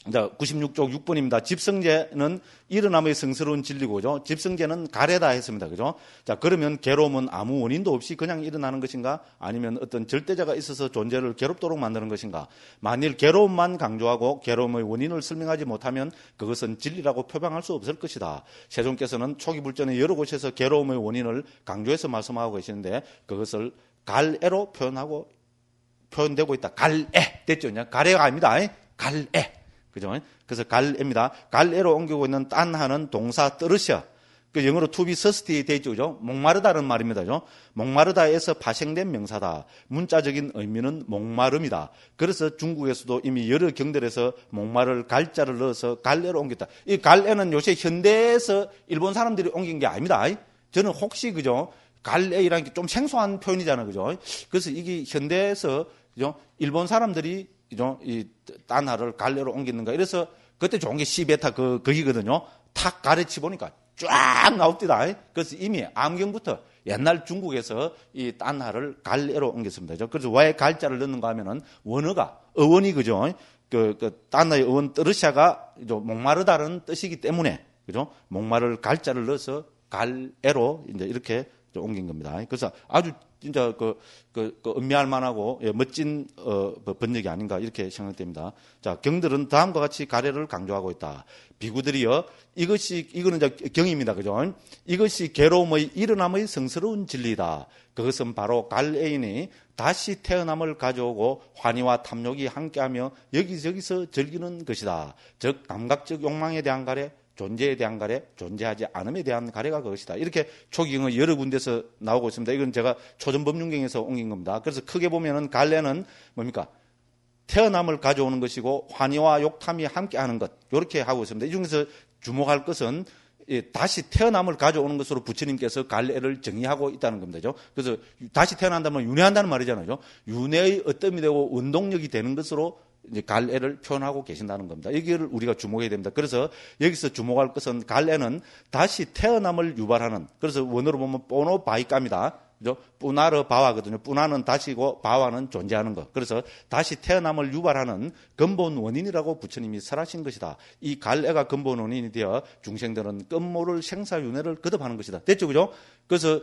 Speaker 1: 96쪽 6번입니다. 집성제는 일어남의 성스러운 진리고죠. 집성제는 가래다 했습니다. 그죠? 자, 그러면 괴로움은 아무 원인도 없이 그냥 일어나는 것인가? 아니면 어떤 절대자가 있어서 존재를 괴롭도록 만드는 것인가? 만일 괴로움만 강조하고 괴로움의 원인을 설명하지 못하면 그것은 진리라고 표방할 수 없을 것이다. 세종께서는 초기 불전의 여러 곳에서 괴로움의 원인을 강조해서 말씀하고 계시는데 그것을 갈애로 표현되고 있다. 갈애 됐죠? 가래가 아닙니다. 갈애. 그죠? 그래서 갈애입니다. 갈애로 옮기고 있는 딴하는 동사 떨으셔. 그 영어로 to be thirsty 돼 있죠. 그죠? 목마르다는 말입니다. 그죠? 목마르다에서 파생된 명사다. 문자적인 의미는 목마름이다. 그래서 중국에서도 이미 여러 경들에서 목마를 갈자를 넣어서 갈애로 옮겼다. 이 갈애는 요새 현대에서 일본 사람들이 옮긴 게 아닙니다. 저는 혹시, 그죠? 갈애이라는 게 좀 생소한 표현이잖아요. 그죠? 그래서 이게 현대에서, 그죠? 일본 사람들이 이 딴하를 갈래로 옮기는가. 이래서 그때 좋은 게 시베타 거기거든요. 탁 가르치 보니까 쫙 나옵니다. 그래서 이미 암경부터 옛날 중국에서 이 딴하를 갈래로 옮겼습니다. 그래서 왜 갈자를 넣는가 하면은 어원이, 그죠? 딴하의 어원 뜨르샤가 목마르다는 뜻이기 때문에, 그죠? 목마를 갈자를 넣어서 갈애로 이제 이렇게 옮긴 겁니다. 그래서 아주 진짜 음미할 만하고 멋진 번역이 아닌가 이렇게 생각됩니다. 자, 경들은 다음과 같이 가래를 강조하고 있다. 비구들이여 이거는 이제 경입니다. 그죠? 이것이 괴로움의 일어남의 성스러운 진리다. 그것은 바로 갈애인이 다시 태어남을 가져오고 환희와 탐욕이 함께하며 여기저기서 즐기는 것이다. 즉 감각적 욕망에 대한 가래, 존재에 대한 가래, 존재하지 않음에 대한 가래가 그것이다. 이렇게 초기경의 여러 군데서 나오고 있습니다. 이건 제가 초전법륜경에서 옮긴 겁니다. 그래서 크게 보면은 갈래는 뭡니까? 태어남을 가져오는 것이고 환희와 욕탐이 함께하는 것 이렇게 하고 있습니다. 이 중에서 주목할 것은 다시 태어남을 가져오는 것으로 부처님께서 갈래를 정의하고 있다는 겁니다. 그래서 다시 태어난다면 윤회한다는 말이잖아요. 윤회의 어뜸이 되고 원동력이 되는 것으로 이제 갈래를 표현하고 계신다는 겁니다. 여기를 우리가 주목해야 됩니다. 그래서 여기서 주목할 것은 갈래는 다시 태어남을 유발하는, 그래서 원어로 보면 포노바이까입니다. 그죠? 뿌나르 바와거든요. 뿌나는 다시고 바와는 존재하는 것. 그래서 다시 태어남을 유발하는 근본 원인이라고 부처님이 설하신 것이다. 이 갈래가 근본 원인이 되어 중생들은 끝모를 생사윤회를 거듭하는 것이다. 됐죠, 그죠? 그래서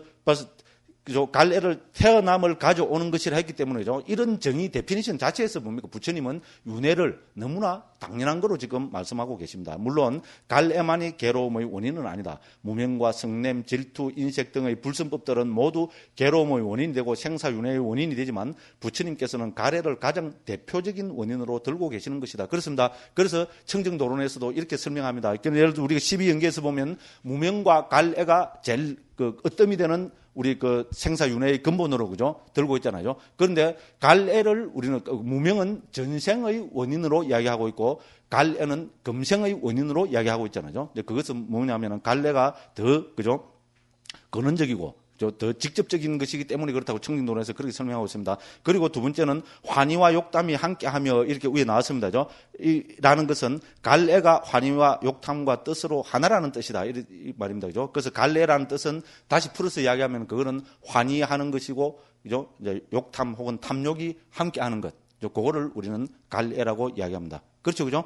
Speaker 1: 갈래를 태어남을 가져오는 것이라 했기 때문에죠. 이런 정의 데피니션 자체에서 뭡니까? 부처님은 윤회를 너무나 당연한 거로 지금 말씀하고 계십니다. 물론 갈래만이 괴로움의 원인은 아니다. 무명과 성냄, 질투, 인색 등의 불선법들은 모두 괴로움의 원인이 되고 생사윤회의 원인이 되지만 부처님께서는 갈래를 가장 대표적인 원인으로 들고 계시는 것이다. 그렇습니다. 그래서 청정도론에서도 이렇게 설명합니다. 예를 들어 우리가 12연계에서 보면 무명과 갈래가 제일 어뜸이 되는 우리 생사윤회의 근본으로 그죠? 들고 있잖아요. 그런데 갈래를 우리는 무명은 전생의 원인으로 이야기하고 있고 갈래는 금생의 원인으로 이야기하고 있잖아요. 근데 그것은 뭐냐면은 갈래가 더 그죠? 근원적이고 더 직접적인 것이기 때문에 그렇다고 청정도론에서 그렇게 설명하고 있습니다. 그리고 두 번째는 환희와 욕탐이 함께하며 이렇게 위에 나왔습니다. 라는 것은 갈래가 환희와 욕탐과 뜻으로 하나라는 뜻이다. 이 말입니다. 그죠? 그래서 갈래라는 뜻은 다시 풀어서 이야기하면 그거는 환희하는 것이고, 그죠? 이제 욕탐 혹은 탐욕이 함께하는 것. 그거를 우리는 갈래라고 이야기합니다. 그렇죠, 그죠?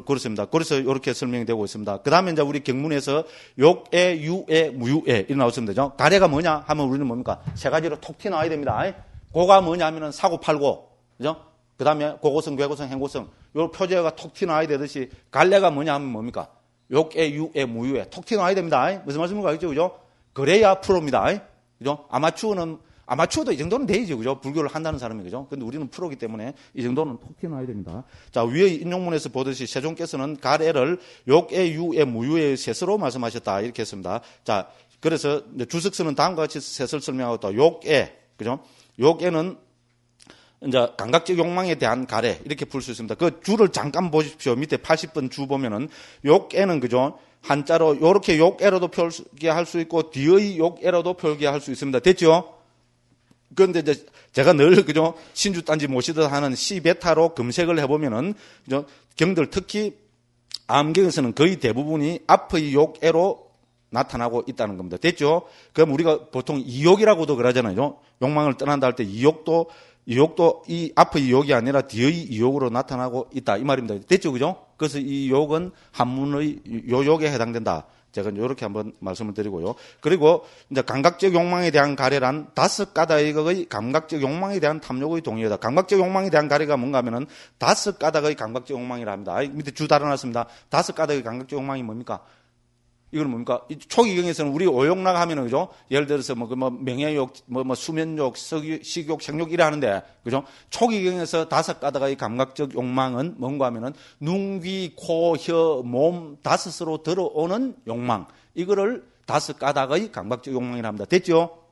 Speaker 1: 그렇습니다. 그래서 이렇게 설명이 되고 있습니다. 그 다음에 이제 우리 경문에서 욕애, 유애, 무유애 이렇게 나왔습니다. 가래가 뭐냐 하면 우리는 뭡니까? 세 가지로 톡 튀어나와야 됩니다. 고가 뭐냐 하면은 사고 팔고, 그죠? 그 다음에 고고성, 괴고성, 행고성. 요 표제가 톡 튀어나와야 되듯이 갈래가 뭐냐 하면 뭡니까? 욕애, 유애, 무유애. 톡 튀어나와야 됩니다. 무슨 말씀인가 알겠죠? 그죠? 그래야 프로입니다. 그죠? 아마추어도 이 정도는 되죠. 그죠? 불교를 한다는 사람이, 그죠? 근데 우리는 프로기 때문에 이 정도는 톡 튀어나와야 됩니다. 자, 위의 인용문에서 보듯이 세종께서는 가래를 욕애, 유애, 무유애의 셋으로 말씀하셨다. 이렇게 했습니다. 자, 그래서 주석서는 다음과 같이 셋을 설명하고 또 욕애, 그죠? 욕애는 이제 감각적 욕망에 대한 가래, 이렇게 풀 수 있습니다. 그 주를 잠깐 보십시오. 밑에 80번 주 보면은 욕애는, 그죠? 한자로 요렇게 욕애로도 표기할 수 있고 뒤의 욕애로도 표기할 수 있습니다. 됐죠? 그런데 이제 제가 늘 그죠 신주단지 모시듯 하는 시베타로 검색을 해보면은 그죠 경들 특히 암경에서는 거의 대부분이 앞의 욕애로 나타나고 있다는 겁니다. 됐죠? 그럼 우리가 보통 이욕이라고도 그러잖아요. 욕망을 떠난다 할 때 이욕도 이 앞의 이욕이 아니라 뒤의 이욕으로 나타나고 있다 이 말입니다. 됐죠, 그죠? 그래서 이 욕은 한문의 요욕에 해당된다. 제가 이렇게 한번 말씀을 드리고요. 그리고 이제 감각적 욕망에 대한 가래란 5가닥의 감각적 욕망에 대한 탐욕의 동의어다. 감각적 욕망에 대한 가래가 뭔가 하면은 5가닥의 감각적 욕망이라 합니다. 밑에 주 달아놨습니다. 5가닥의 감각적 욕망이 뭡니까? 이건 뭡니까? 초기경에서는 우리 오욕락 하면은, 그죠? 예를 들어서 명예욕, 수면욕, 식욕, 생욕 이래 하는데, 그죠? 초기경에서 5가닥의 감각적 욕망은 뭔가 하면은 눈, 귀, 코, 혀, 몸 5으로 들어오는 욕망. 이거를 5가닥의 감각적 욕망이라 합니다. 됐죠?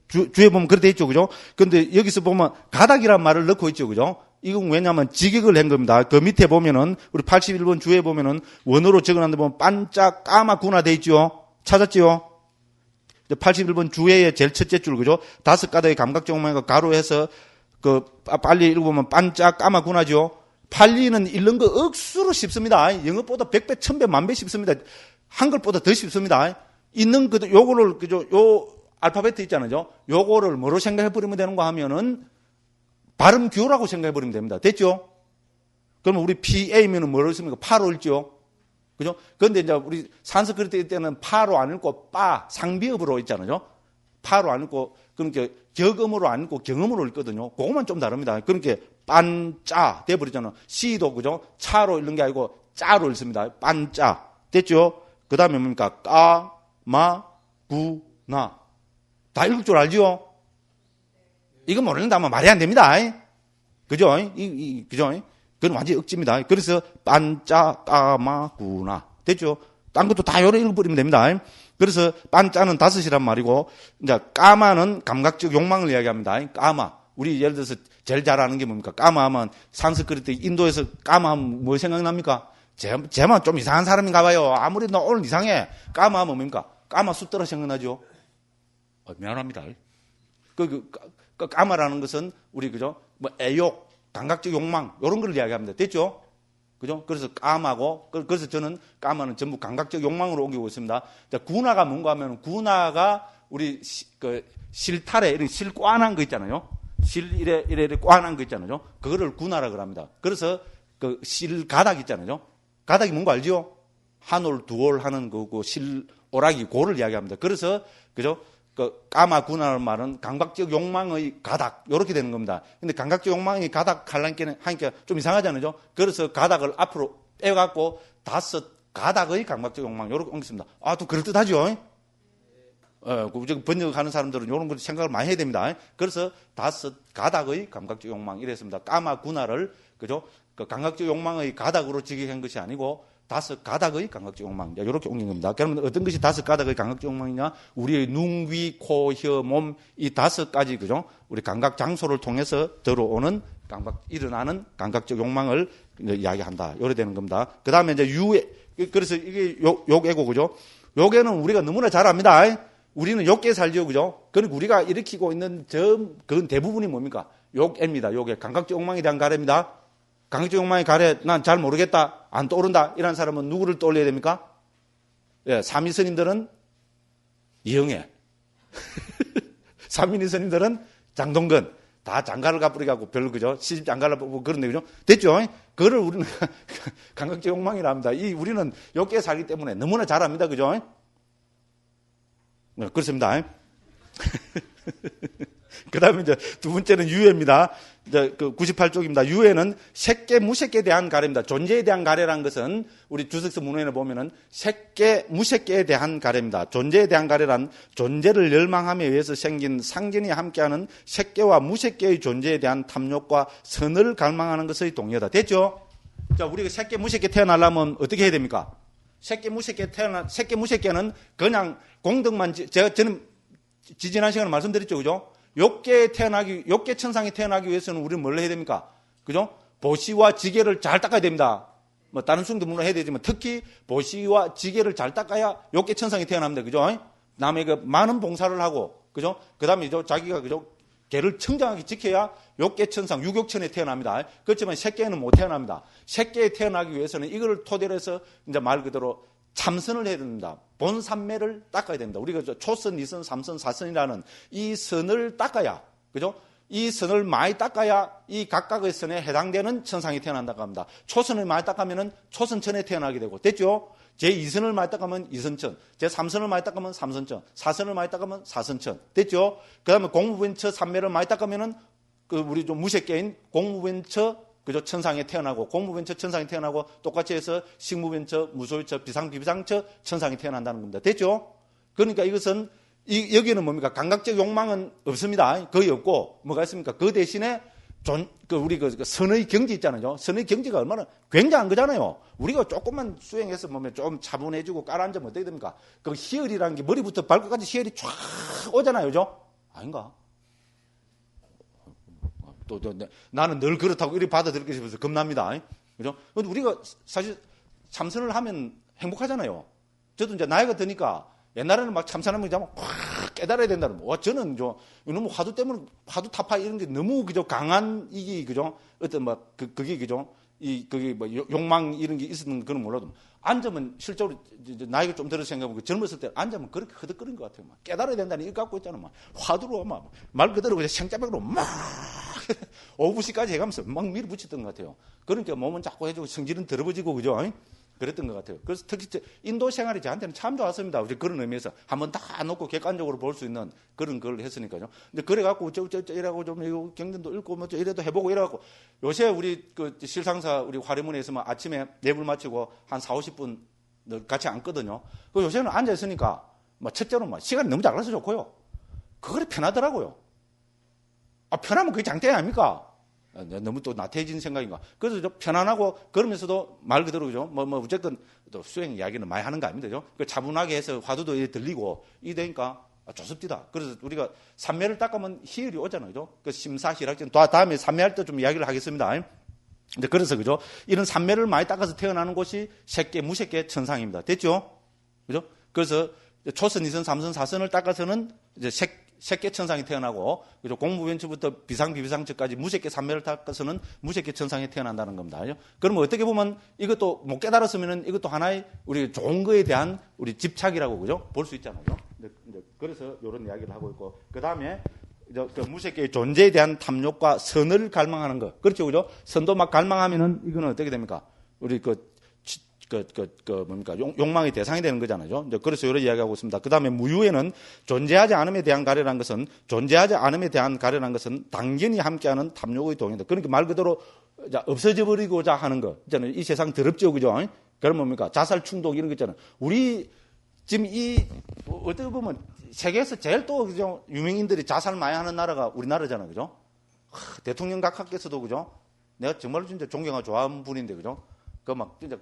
Speaker 1: 주에 보면 그렇게 됐죠, 그죠? 근데 여기서 보면 가닥이란 말을 넣고 있죠, 그죠? 이건 왜냐하면 직역을 한 겁니다. 그 밑에 보면은 우리 81번 주에 보면은 원어로 적어놨는데 보면 반짝 까맣구나 돼 있죠. 찾았지요? 81번 주에의 제일 첫째 줄, 그죠? 5가닥의 감각적 욕망과 가로해서 빨리 읽어보면 반짝 까맣구나죠. 팔리는 읽는 거 억수로 쉽습니다. 영어보다 100배, 1000배, 만배 쉽습니다. 한글보다 더 쉽습니다. 있는 요거를, 그죠? 요 알파벳 있잖아요. 요거를 뭐로 생각해버리면 되는가 하면은 발음 규라고 생각해버리면 됩니다. 됐죠? 그러면 우리 PA면은 뭐로 씁니까? 파로 읽죠? 그죠? 그런데 이제 우리 산스크리트 때는 파로 안 읽고 빠, 상비읍으로 있잖아요. 파로 안 읽고, 그러니까 격음으로 안 읽고 경음으로 읽거든요. 그것만 좀 다릅니다. 그러니까 빤짜 돼버리잖아요. 시도 그죠? 차로 읽는 게 아니고 짜로 읽습니다. 빤짜. 됐죠? 그 다음에 뭡니까? 까, 마, 구, 나. 다 읽을 줄 알죠? 이거 모르는다면 말이 안 됩니다. 그죠? 그죠? 그건 완전히 억지입니다. 그래서 빤짜, 까, 마, 구, 나. 됐죠? 딴 것도 다 요래 읽어버리면 됩니다. 그래서 빤짜는 다섯이란 말이고, 이제 까마는 감각적 욕망을 이야기합니다. 까마. 우리 예를 들어서 제일 잘 아는 게 뭡니까? 까마 하면 산스크리트 인도에서 까마 하면 뭐 생각납니까? 쟤만 좀 이상한 사람인가 봐요. 아무리 너 오늘 이상해. 까마 하면 뭡니까? 까마 숫더라 생각나죠? 미안합니다. 까마라는 것은 우리 그죠? 뭐 애욕, 감각적 욕망 이런 걸 이야기합니다. 됐죠? 그죠? 그래서 까마고 그래서 저는 까마는 전부 감각적 욕망으로 옮기고 있습니다. 자, 구나가 뭔가 하면 구나가 우리 실타래 이런 실꽈난 거 있잖아요. 이래 꽈난 거 있잖아요. 그거를 구나라 그럽니다. 그래서 그 실가닥 있잖아요. 가닥이 뭔가 알죠? 한올 두올 하는 거고 실오락이 고를 이야기합니다. 그래서 그죠? 그 까마 구나라는 말은 감각적 욕망의 가닥 이렇게 되는 겁니다. 근데 감각적 욕망의 가닥 하니까 좀 이상하잖아요. 그래서 가닥을 앞으로 빼갖고 다섯 가닥의 감각적 욕망 이렇게 옮겼습니다. 아, 또 그럴듯하죠? 번역하는 사람들은 이런 걸 생각을 많이 해야 됩니다. 그래서 다섯 가닥의 감각적 욕망 이랬습니다. 까마 구나를 그죠? 그 감각적 욕망의 가닥으로 직역한 것이 아니고 다섯 가닥의 감각적 욕망 이렇게 옮긴 겁니다. 그러면 어떤 것이 다섯 가닥의 감각적 욕망이냐? 우리의 눈, 귀, 코, 혀, 몸 이 다섯 가지 그죠? 우리 감각 장소를 통해서 들어오는 일어나는 감각적 욕망을 이야기한다. 이래 되는 겁니다. 그 다음에 이제 유해 그래서 이게 욕애고 그죠? 욕애는 우리가 너무나 잘 압니다. 우리는 욕에 살죠, 그죠? 그러니까 우리가 일으키고 있는 그건 대부분이 뭡니까? 욕애입니다. 욕애 감각적 욕망에 대한 가래입니다. 감각적 욕망의 가래, 난 잘 모르겠다, 안 떠오른다, 이런 사람은 누구를 떠올려야 됩니까? 예, 삼위 스님들은 이영애. 삼위 스님들은 장동건. 다 장가를 가버리고 별로, 그죠? 시집 장가를 뽑고 그런데, 그죠? 됐죠? 그거를 우리는 감각적 욕망이라 합니다. 우리는 욕에 살기 때문에 너무나 잘 압니다, 그죠? 네, 그렇습니다. 그 다음에 이제 두 번째는 유해입니다. 이제 그 98쪽입니다. 유해는 색계, 무색계에 대한 가래입니다. 존재에 대한 가래라는 것은 우리 주석서 문헌에 보면은 색계, 무색계에 대한 가래입니다. 존재에 대한 가래란 존재를 열망함에 의해서 생긴 상견이 함께하는 색계와 무색계의 존재에 대한 탐욕과 선을 갈망하는 것의 동의어다. 됐죠? 자, 우리가 색계, 무색계 태어나려면 어떻게 해야 됩니까? 색계, 무색계는 그냥 공덕만, 저는 지지난 시간에 말씀드렸죠, 그죠? 욕계 천상이 태어나기 위해서는 우리는 뭘 해야 됩니까? 그죠? 보시와 지게를 잘 닦아야 됩니다. 뭐, 다른 수행도 물론 해야 되지만, 특히 보시와 지게를 잘 닦아야 욕계 천상이 태어납니다. 그죠? 남에게 많은 봉사를 하고, 그죠? 그 다음에 자기가, 그죠? 개를 청정하게 지켜야 욕계 천상, 유격천에 태어납니다. 그렇지만 새끼에는 못 태어납니다. 새끼에 태어나기 위해서는 이걸 토대로 해서 이제 말 그대로 참선을 해야 됩니다. 본삼매를 닦아야 됩니다. 우리가 초선, 이선, 삼선, 사선이라는 이 선을 닦아야, 그죠? 이 선을 많이 닦아야 이 각각의 선에 해당되는 천상이 태어난다고 합니다. 초선을 많이 닦으면 초선천에 태어나게 되고, 됐죠? 제2선을 많이 닦으면 이선천, 제3선을 많이 닦으면 삼선천, 4선을 많이 닦으면 사선천, 됐죠? 그 다음에 공무변처 삼매를 많이 닦으면은 우리 좀 무색계인 공무변처 그죠? 천상에 태어나고, 공무변처 천상에 태어나고, 똑같이 해서 식무변처, 무소유처, 비상처 천상에 태어난다는 겁니다. 됐죠? 그러니까 이것은, 여기는 뭡니까? 감각적 욕망은 없습니다. 거의 없고, 뭐가 있습니까? 그 대신에, 우리 선의 경지 있잖아요. 선의 경지가 얼마나 굉장한 거잖아요. 우리가 조금만 수행해서 보면 좀 차분해지고 깔아앉으면 어떻게 됩니까? 그 희열이라는 게 머리부터 발끝까지 희열이 쫙 오잖아요. 그죠? 아닌가? 또 나는 늘 그렇다고 이렇게 받아들이고 싶어서 겁납니다. 그죠? 근데 우리가 사실 참선을 하면 행복하잖아요. 저도 이제 나이가 드니까 옛날에는 막 참선하면 확 깨달아야 된다는 거. 저는 너무 화두 때문에 화두 타파 이런 게 너무 그죠 강한 이게 그죠 어떤 막 그게 그죠 그게 뭐 욕망 이런 게 있었는 그건 몰라도 앉으면 실제로 나이가 좀 들어서 생각해보면 젊었을 때 앉으면 그렇게 허덕거린 것 같아요. 막 깨달아야 된다는 이거 갖고 있잖아. 막 화두로 막 말 그대로 그냥 생짜백으로 막 5부시까지 해가면서 막 밀어붙였던 것 같아요. 그러니까 몸은 자꾸 해주고 성질은 더러워지고 그죠? 그랬던 것 같아요. 그래서 특히 인도 생활이 저한테는 참 좋았습니다. 그런 의미에서 한번 다 놓고 객관적으로 볼 수 있는 그런 걸 했으니까요. 근데 그래갖고 이라고 좀 이거 경전도 읽고 뭐 이래도 해보고 이래갖고 요새 우리 그 실상사 우리 화려문에 있으면 아침에 내불 마치고 한 4, 50분 같이 앉거든요. 그 요새는 앉아 있으니까 뭐 첫째로 뭐 시간이 너무 잘 가서 좋고요. 그거를 편하더라고요. 편하면 그게 장땡이 아닙니까? 너무 또 나태해진 생각인가. 그래서 좀 편안하고 그러면서도 말 그대로 그죠. 뭐 어쨌든 또 수행 이야기는 많이 하는 거 아닙니다. 그죠? 그 차분하게 해서 화두도 들리고 이 되니까 좋습니다. 그래서 우리가 삼매를 닦으면 희열이 오잖아요. 그죠? 그 심사희락전 다음에 삼매할 때 좀 이야기를 하겠습니다. 근데 그래서 그죠? 이런 삼매를 많이 닦아서 태어나는 곳이 색계, 무색계, 천상입니다. 됐죠? 그죠? 그래서 초선, 이선, 삼선, 사선을 닦아서는 이제 색계 천상이 태어나고, 그죠? 공무변처부터 비상, 비비상처까지 무색계 삼매를 닦아서는 무색계 천상이 태어난다는 겁니다. 그죠? 그러면 어떻게 보면 이것도 못 깨달았으면은 이것도 하나의 우리 좋은 거에 대한 우리 집착이라고, 그죠? 볼 수 있잖아요. 그래서 이런 이야기를 하고 있고, 그 다음에 그 무색계의 존재에 대한 탐욕과 선을 갈망하는 거. 그렇죠, 그죠? 선도 막 갈망하면은 이거는 어떻게 됩니까? 우리 뭡니까? 욕망의 대상이 되는 거잖아요. 그래서 이런 이야기하고 있습니다. 그 다음에 무유에는 존재하지 않음에 대한 가래라는 것은, 존재하지 않음에 대한 가래라는 것은 당연히 함께하는 탐욕의 동이다. 그러니까 말 그대로 없어져 버리고자 하는 거. 있잖아요. 이 세상 더럽죠, 그죠? 그럼 뭡니까? 자살 충동 이런 거 있잖아요. 우리 지금 어떻게 보면 세계에서 제일 또 그죠? 유명인들이 자살 많이 하는 나라가 우리나라잖아요, 그죠? 대통령 각하께서도 그죠? 내가 정말로 진짜 존경하고 좋아하는 분인데, 그죠? 진짜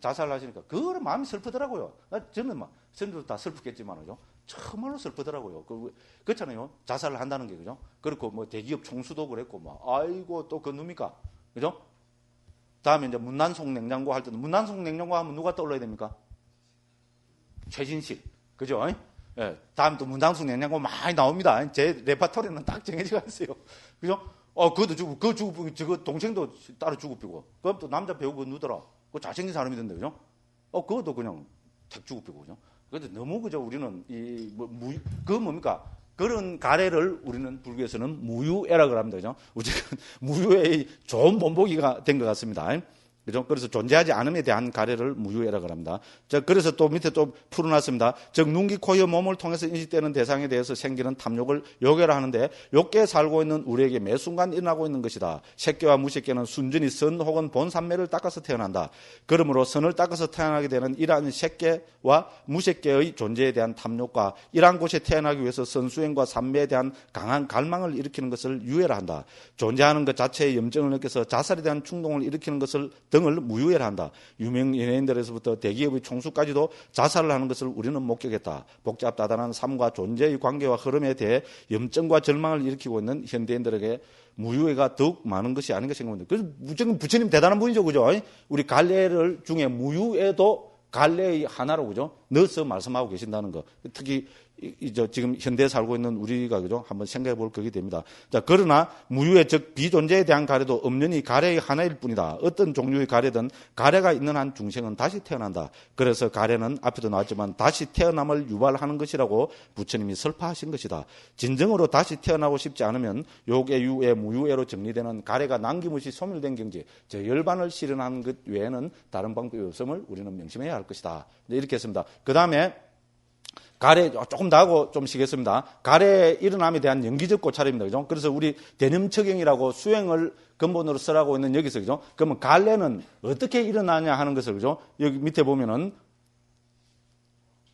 Speaker 1: 자살하시니까 그거는 마음이 슬프더라고요. 저는 선생님도 다 슬프겠지만, 그죠? 정말로 슬프더라고요. 그렇잖아요. 자살을 한다는 게, 그죠? 그렇고 뭐 대기업 총수도 그랬고, 아이고 또 그 뭡니까, 그죠? 다음에 이제 문난송 냉장고 할 때도 문난송 냉장고 하면 누가 떠올라야 됩니까? 최진실, 그죠? 예, 다음 또 문장숙 냉장고 많이 나옵니다. 제 레파토리는 딱 정해져 있어요. 그죠? 그것도 죽고, 그거 죽고, 저거 동생도 따로 죽고, 그럼 또 남자 배우가 누더라. 그거 잘생긴 사람이던데, 그죠? 그것도 그냥 탁 죽고, 그죠? 근데 너무, 그죠? 우리는 그건 뭡니까? 그런 가래를 우리는 불교에서는 무유애라고 합니다, 그죠? 어쨌든 무유애의 좋은 본보기가 된 것 같습니다. 그죠? 그래서 존재하지 않음에 대한 가래를 무유애라고 합니다. 그래서 또 밑에 또 풀어놨습니다. 즉, 눈기, 코, 혀, 몸을 통해서 인식되는 대상에 대해서 생기는 탐욕을 요괴라 하는데, 욕계에 살고 있는 우리에게 매 순간 일어나고 있는 것이다. 색계와 무색계는 순전히 선 혹은 본삼매를 닦아서 태어난다. 그러므로 선을 닦아서 태어나게 되는 이러한 색계와 무색계의 존재에 대한 탐욕과 이러한 곳에 태어나기 위해서 선수행과 삼매에 대한 강한 갈망을 일으키는 것을 유애라 한다. 존재하는 것 자체의 염증을 느껴서 자살에 대한 충동을 일으키는 것을 등을 무유애라 한다. 유명 연예인들에서부터 대기업의 총수까지도 자살을 하는 것을 우리는 목격했다. 복잡다단한 삶과 존재의 관계와 흐름에 대해 염증과 절망을 일으키고 있는 현대인들에게 무유애가 더욱 많은 것이 아닌가 생각합니다. 그래서 무조건 부처님 대단한 분이죠, 그죠? 우리 갈래를 중에 무유애도 갈래의 하나로, 그죠? 넣어서 말씀하고 계신다는 거. 특히 지금 현대에 살고 있는 우리가, 그죠? 한번 생각해 볼 그게 됩니다. 자, 그러나 무유의 즉 비존재에 대한 가래도 엄연히 가래의 하나일 뿐이다. 어떤 종류의 가래든 가래가 있는 한 중생은 다시 태어난다. 그래서 가래는 앞에도 나왔지만 다시 태어남을 유발하는 것이라고 부처님이 설파하신 것이다. 진정으로 다시 태어나고 싶지 않으면 욕의 유의 무유애로 정리되는 가래가 남김없이 소멸된 경지, 저 열반을 실현하는 것 외에는 다른 방법이 없음을 우리는 명심해야 할 것이다. 이렇게 했습니다. 그 다음에 가래 조금 더 하고 좀 쉬겠습니다. 가래 일어남에 대한 연기적 고찰입니다. 그죠? 그래서 우리 대념처경이라고 수행을 근본으로 쓰라고 있는 여기서, 그죠? 그러면 갈래는 어떻게 일어나냐 하는 것을, 그죠? 여기 밑에 보면은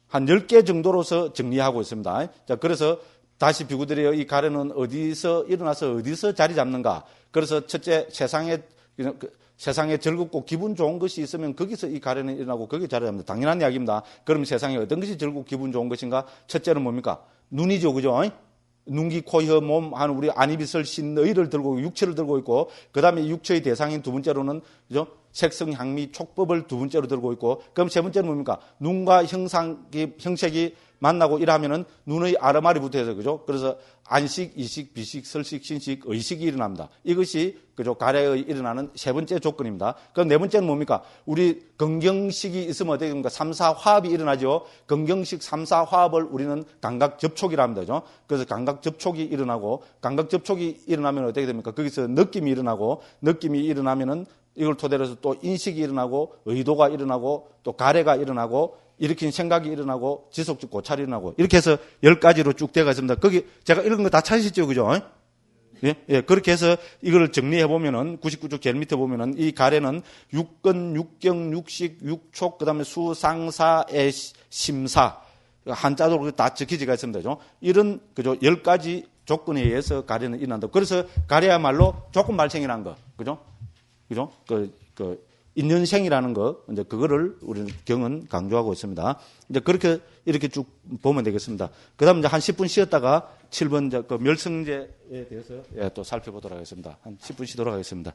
Speaker 1: 한 10개 정도로서 정리하고 있습니다. 자, 그래서 다시 비구들이여, 이 가래는 어디서 일어나서 어디서 자리 잡는가? 그래서 첫째, 세상에 즐겁고 기분 좋은 것이 있으면 거기서 이 가래는 일어나고 거기에 자리 잡니다. 당연한 이야기입니다. 그럼 세상에 어떤 것이 즐겁고 기분 좋은 것인가? 첫째는 뭡니까? 눈이죠, 그죠? 눈기, 코, 혀, 몸 하는 우리 안이빛을 신 의를 들고 육체를 들고 있고, 그 다음에 육체의 대상인 두 번째로는, 그죠? 색성, 향미, 촉법을 두 번째로 들고 있고, 그럼 세 번째는 뭡니까? 눈과 형색이 만나고 이러면은 눈의 아르마리부터 해서, 그죠? 그래서 안식, 이식, 비식, 설식, 신식, 의식이 일어납니다. 이것이, 그죠? 가래의 일어나는 세 번째 조건입니다. 그럼 네 번째는 뭡니까? 우리 건경식이 있으면 어떻게 됩니까? 3, 4 화합이 일어나죠? 건경식 3, 4 화합을 우리는 감각 접촉이라 합니다. 그죠? 그래서 감각 접촉이 일어나고, 감각 접촉이 일어나면 어떻게 됩니까? 거기서 느낌이 일어나고, 느낌이 일어나면은 이걸 토대로 해서 또 인식이 일어나고 의도가 일어나고 또 가래가 일어나고 일으킨 생각이 일어나고 지속적 고찰이 일어나고 이렇게 해서 10가지로 쭉 되어 있습니다. 거기 제가 읽은 거 다 찾으시죠? 그죠? 예? 예, 그렇게 해서 이걸 정리해 보면은 99쪽 제일 밑에 보면은 이 가래는 육근, 육경, 육식, 육촉, 그다음에 수상사의 심사 한자로 다 적혀지가 있습니다. 그죠? 이런 그죠? 10가지 조건에 의해서 가래는 일어난다. 그래서 가래야말로 조건 발생이라는 거. 그죠? 그죠? 인연생이라는 거, 이제 그거를 우리는 경은 강조하고 있습니다. 이제 그렇게, 이렇게 쭉 보면 되겠습니다. 그 다음 이제 한 10분 쉬었다가 7번 그 멸성제에 대해서 또 살펴보도록 하겠습니다. 한 10분 쉬도록 하겠습니다.